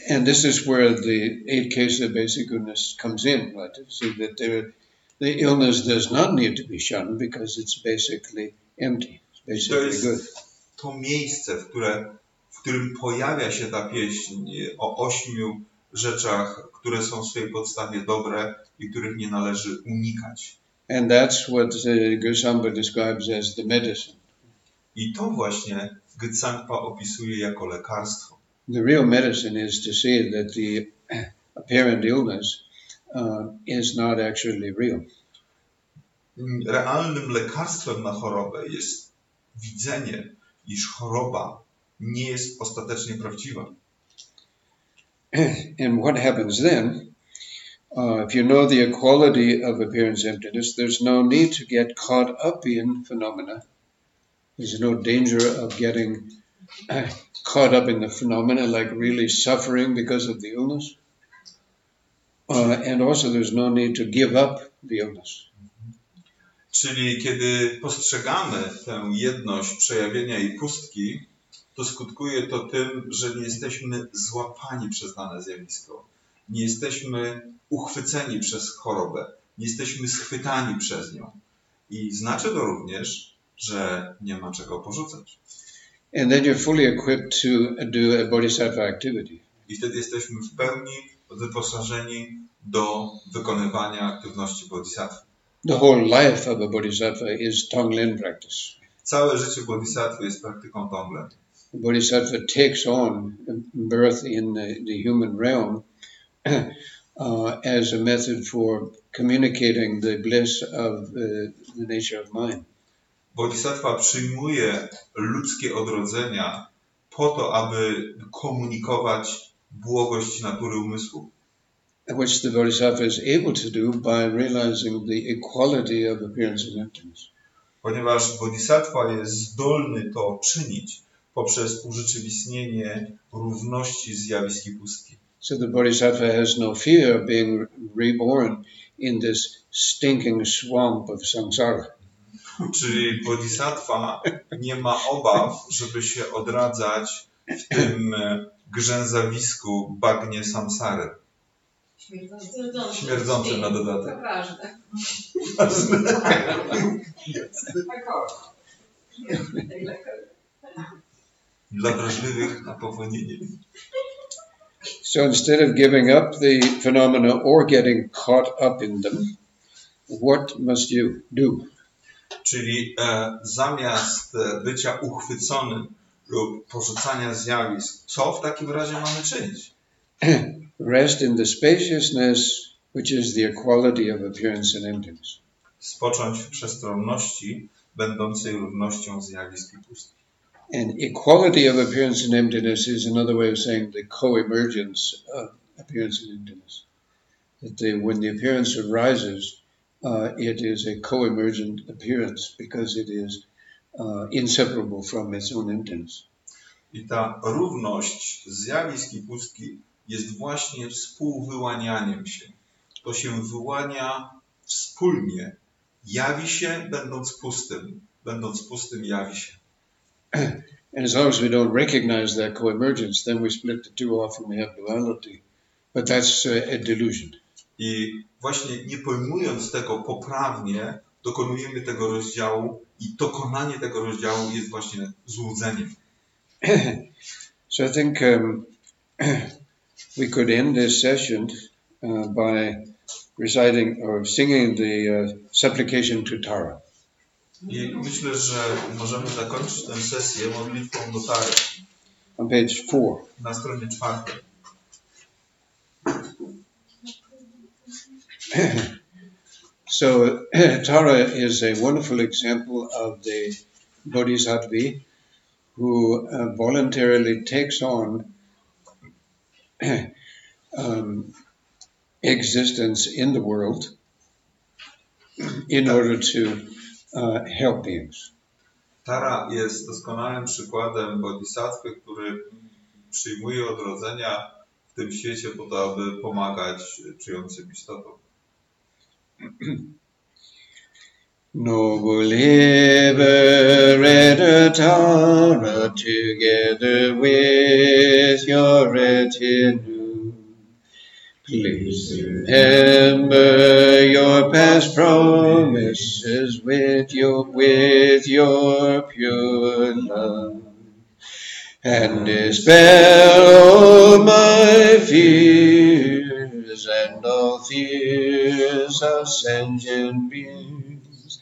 And this is where the 8 cases of basic goodness comes in, right? To see that the illness does not need to be shunned because it's basically empty. It's basically good. To miejsce, w którym pojawia się ta pieśń o 8 rzeczach, które są w swojej podstawie dobre i których nie należy unikać. And that's what Goswami describes as the medicine. I to właśnie Gitsangpa opisuje jako lekarstwo. The real medicine is to see that the apparent illness is not actually real. Realnym lekarstwem na chorobę jest widzenie, iż choroba nie jest ostatecznie prawdziwa. And what happens then, if you know the equality of appearance emptiness, there's no need to get caught up in phenomena. There's no danger of getting caught up in the phenomena, like really suffering because of the illness. And also there's no need to give up the illness. Czyli kiedy postrzegamy tę jedność przejawienia i pustki, to skutkuje to tym, że nie jesteśmy złapani przez dane zjawisko. Nie jesteśmy uchwyceni przez chorobę. Nie jesteśmy schwytani przez nią. I znaczy to również, że nie ma czego porzucać. And then you're fully equipped to do a bodhisattva activity. I wtedy jesteśmy w pełni wyposażeni do wykonywania aktywności bodhisattwy. The whole life of a bodhisattva is Tonglen practice. Całe życie bodhisattwy jest praktyką Tonglen. The bodhisattva takes on birth in the human realm as a method for communicating the bliss of the nature of mind. Bodhisattva przyjmuje ludzkie odrodzenia po to, aby komunikować błogość natury umysłu. Which the bodhisattva is able to do by realizing the equality of appearance and emptiness. Ponieważ bodhisattva jest zdolny to czynić poprzez urzeczywistnienie równości zjawisk i pustki. So the bodhisattva has no fear of being reborn in this stinking swamp of samsara. Czyli bodhisattva nie ma obaw, żeby się odradzać w tym grzęzawisku bagnie samsary. Śmierdzące na dodatek. Ważne. Dla wrażliwych na powonienie. So instead of giving up the phenomena or getting caught up in them, what must you do? Czyli zamiast bycia uchwyconym lub porzucania zjawisk, co w takim razie mamy czynić? Rest in the spaciousness, which is the equality of appearance and emptiness. Spocząć w przestronności, będącej równością zjawisk i pustki. And equality of appearance and emptiness is another way of saying the co-emergence of appearance and emptiness. That when the appearance arises, it is a co-emergent appearance because it is inseparable from its own intents. I ta równość zjawisk i pustki jest właśnie współwyłanianiem się. To się wyłania wspólnie. Jawi się, będąc pustym jawi się. And as long as we don't recognize that co-emergence, then we split the two off and we have duality. But that's a delusion. I właśnie nie pojmując tego poprawnie, dokonujemy tego rozdziału i dokonanie tego rozdziału jest właśnie złudzeniem. So I think we could end this session by reciting or singing the supplication to Tara. I myślę, że możemy zakończyć tę sesję modlitwą do Tary. On page 4. Na stronie 4. So Tara is a wonderful example of the bodhisattva who voluntarily takes on existence in the world in order to help beings. Tara jest doskonałym przykładem bodhisattwy, który przyjmuje odrodzenia w tym świecie po to, aby pomagać żyjącym istotom. Noble liberator Tara, together with your retinue, please remember your past promises with your pure love, and dispel all my fears and all fears of sentient beings,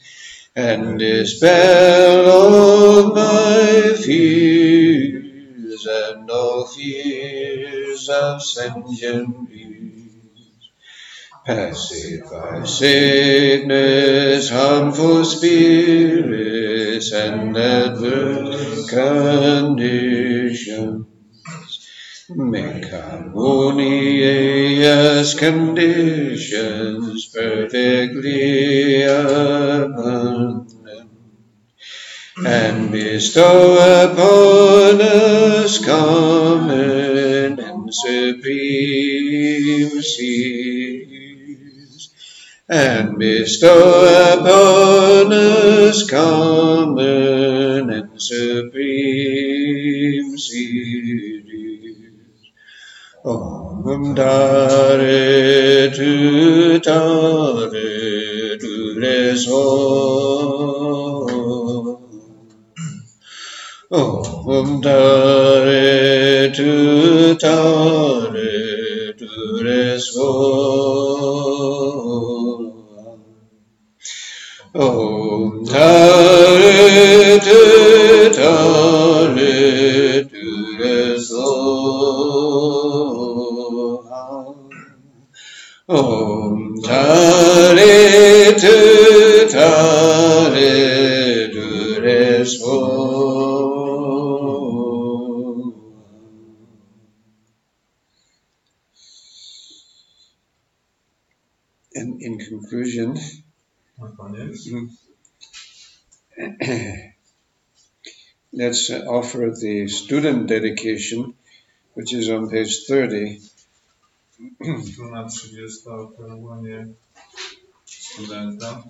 and dispel all my fears and all fears of sentient beings. Pacify sickness, harmful spirits, and adverse conditions. Make harmonious conditions perfectly abundant, and bestow upon us common and supreme seeds, and bestow upon us common and supreme seeds. Om Tare Tu Tare Tu Reso. Om Tare Tu Tare Tu Reso. Om Tare Tu Tare Tu Reso. Om Tare Tu Tare Tu Reso. And in conclusion, let's offer the student dedication, which is on page 30. Strona 30, operowanie studenta.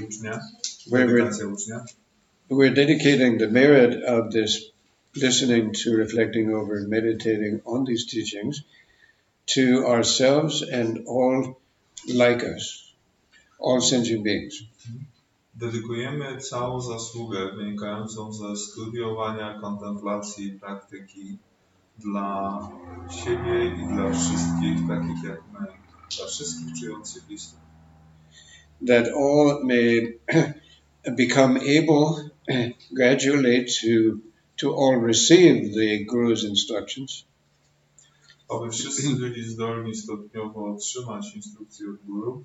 Ucznia. Dedykacja ucznia. We're dedicating the merit of this listening to, reflecting over, and meditating on these teachings to ourselves and all like us, all sentient beings. Dedykujemy całą zasługę wynikającą ze studiowania, kontemplacji, praktyki dla siebie i dla wszystkich, takich jak my, dla wszystkich czujących istot. That all may become able gradually to all receive the Guru's instructions. Aby wszyscy byli zdolni stopniowo otrzymać instrukcje od Guru.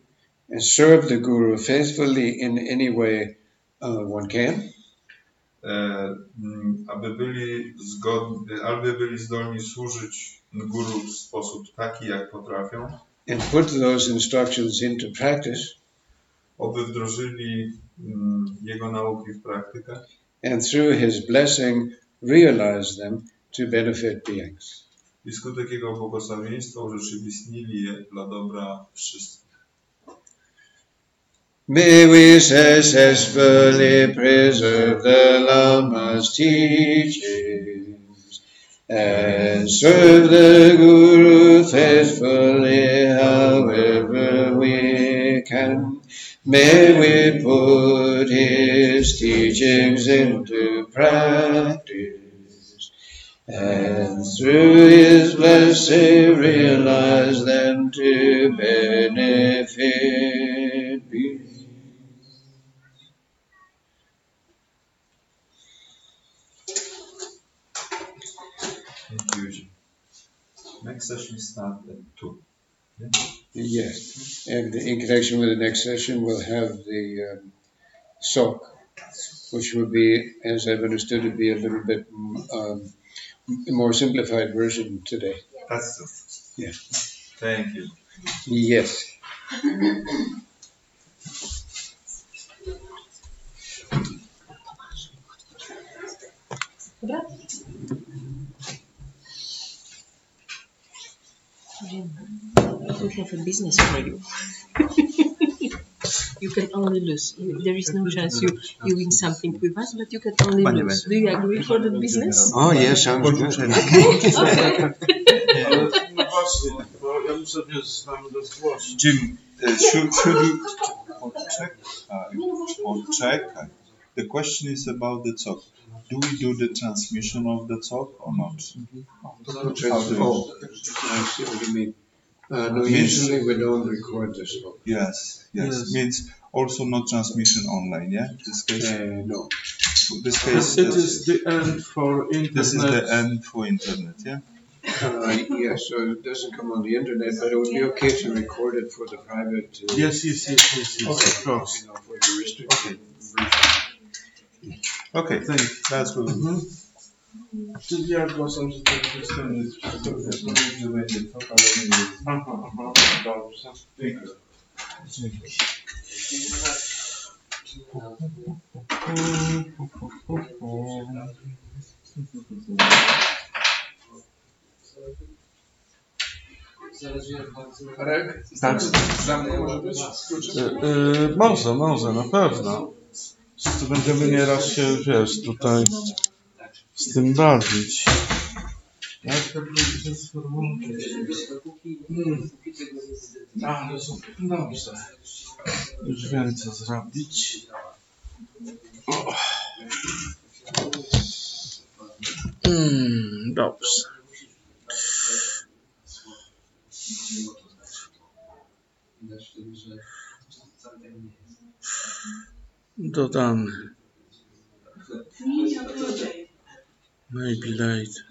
And serve the Guru faithfully in any way one can. Aby byli zdolni służyć Guru w sposób taki, jak potrafią. and put those instructions into practice, oby wdrożyli jego nauki w praktykę and through his blessing realize them to benefit beings. i skutek jego błogosławieństwa urzeczywistnili je dla dobra wszystkich. May we successfully preserve the Lama's teachings and serve the Guru faithfully however we can. May we put his teachings into practice and through his blessing realize them to benefit beings. Thank you. Next session starts at 2. Yes, and in connection with the next session, we'll have the soak, which will be, as I've understood it, be a little bit more simplified version today. That's true. Yeah. Thank you. Yes. Dobra? We have a business for you. You can only lose. There is no chance you win something with us, but you can only lose. Do you agree for the business? Oh, yes, sounds good. Okay. No właśnie, bo ja muszę, wiesz, tam rozgłosić. Jim, should you poczekaj. The question is about the talk. Do we do the transmission of the talk or not? I see what you mean. No, usually we don't record this. Yes. Means also not transmission online, yeah? This case? No. This case, It is the end for internet. This is the end for internet, yeah? Yes, so it doesn't come on the internet, but it would be okay to record it for the private. Yes, of course. For the restricted. Okay, that's good. Czyli ja głosam, że to jest ten, że będzie to, ale nie jest. Aha, dobrze. Dzięki. Tak. Może, na pewno. Tu będziemy nieraz się, wiesz, tutaj z tym bawić. Jak to będzie sformułować? Dobrze. Już wiem, co zrobić. Dobrze. Dodany. Maybe later.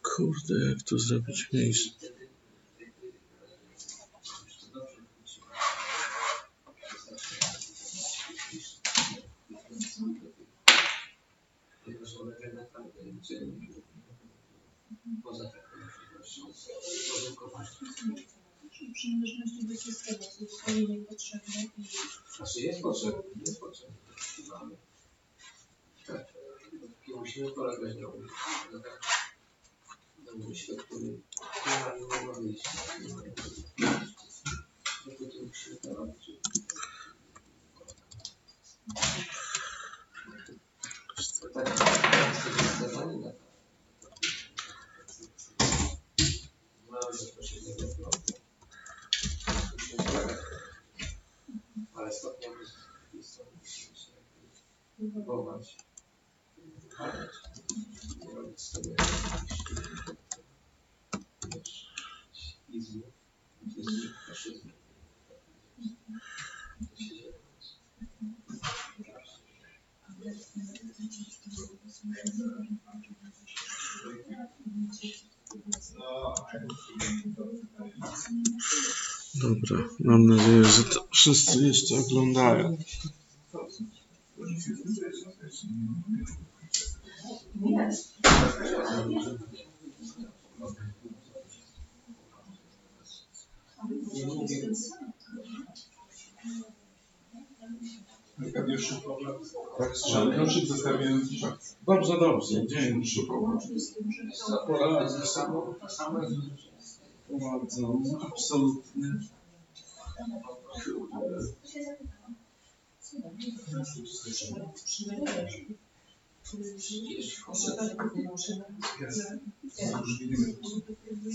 Kurde, jak tu zrobić miejsce? Przynależności do wszystkiego, są zupełnie niepotrzebne i... Znaczy jest potrzebne. Tak. Musimy polegać na myśle, który nie ma wyjścia. Musimy to robić. Tak, jesteśmy zdawani na to. Mamy bezpośredniego wpływu. Musimy polegać. Ale stopniowo musimy się próbować. Nie robić sobie izmu, faszyzmu. Dobra, mam nadzieję, że to wszyscy jeszcze oglądają. Dobrze, dobrze. Dzięki. Bardzo, absolutnie.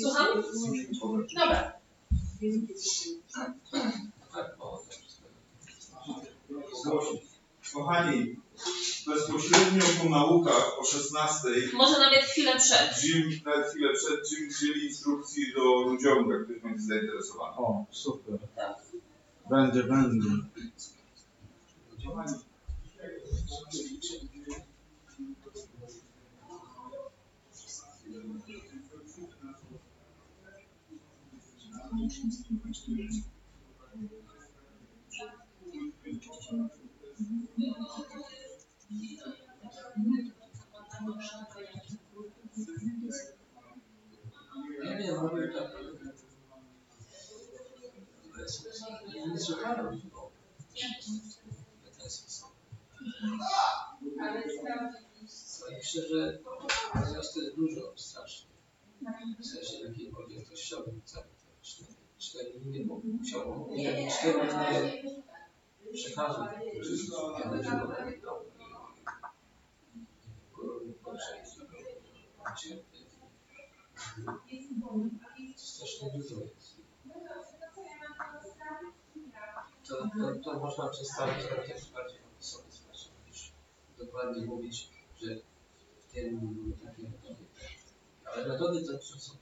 Słucham? Dobra. Kochani, bezpośrednio po naukach o 16. Może nawet chwilę przed. Jim wzięli instrukcji do ludziomka, ktoś będzie zainteresowany. O, super. Będzie. Myślę, że jest to dużo strasznie. W sensie takiej objętościowym cały to 4 linie, bo musiało 4 linie przekazu, strasznie dużo jest. To można przedstawić jak bardziej opisowy sposób, niż dokładnie mówić, że w tym takim ale metody to są.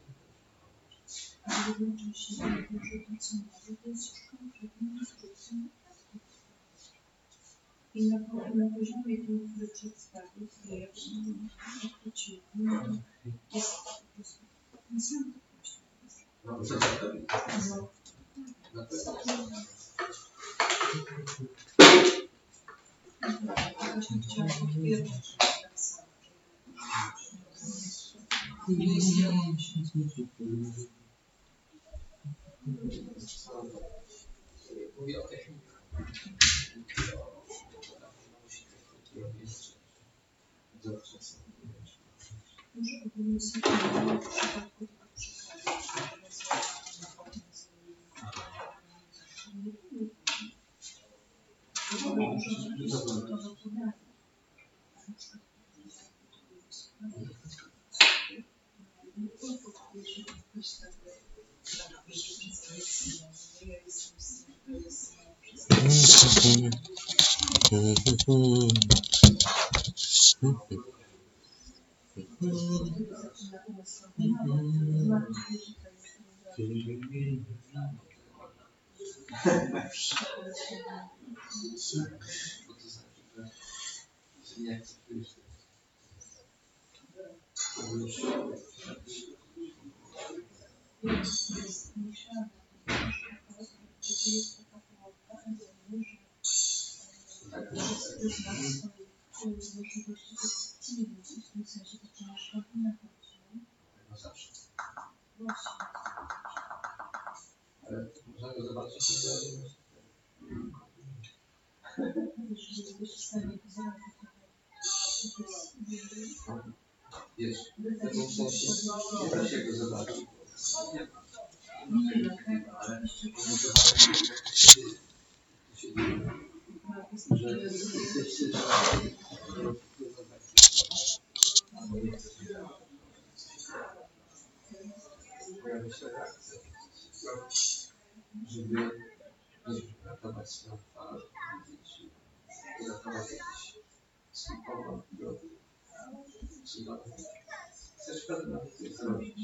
I na poziomie tym, który przedstawił, który ja przynajmniej odwróciłam, jest po prostu ten sam właśnie chciałam potwierdzić, że tak samo. Mówię o technice. Może powinien sobie w przypadku Ale możemy zobaczyć, wiesz, w pewnym sensie nie da się go zobaczyć. Pojawia się reakcja, żeby ratować swoją twarz, uratować jakiś swój pogląd, cudowny. Chcesz pewnie nawet coś zrobić.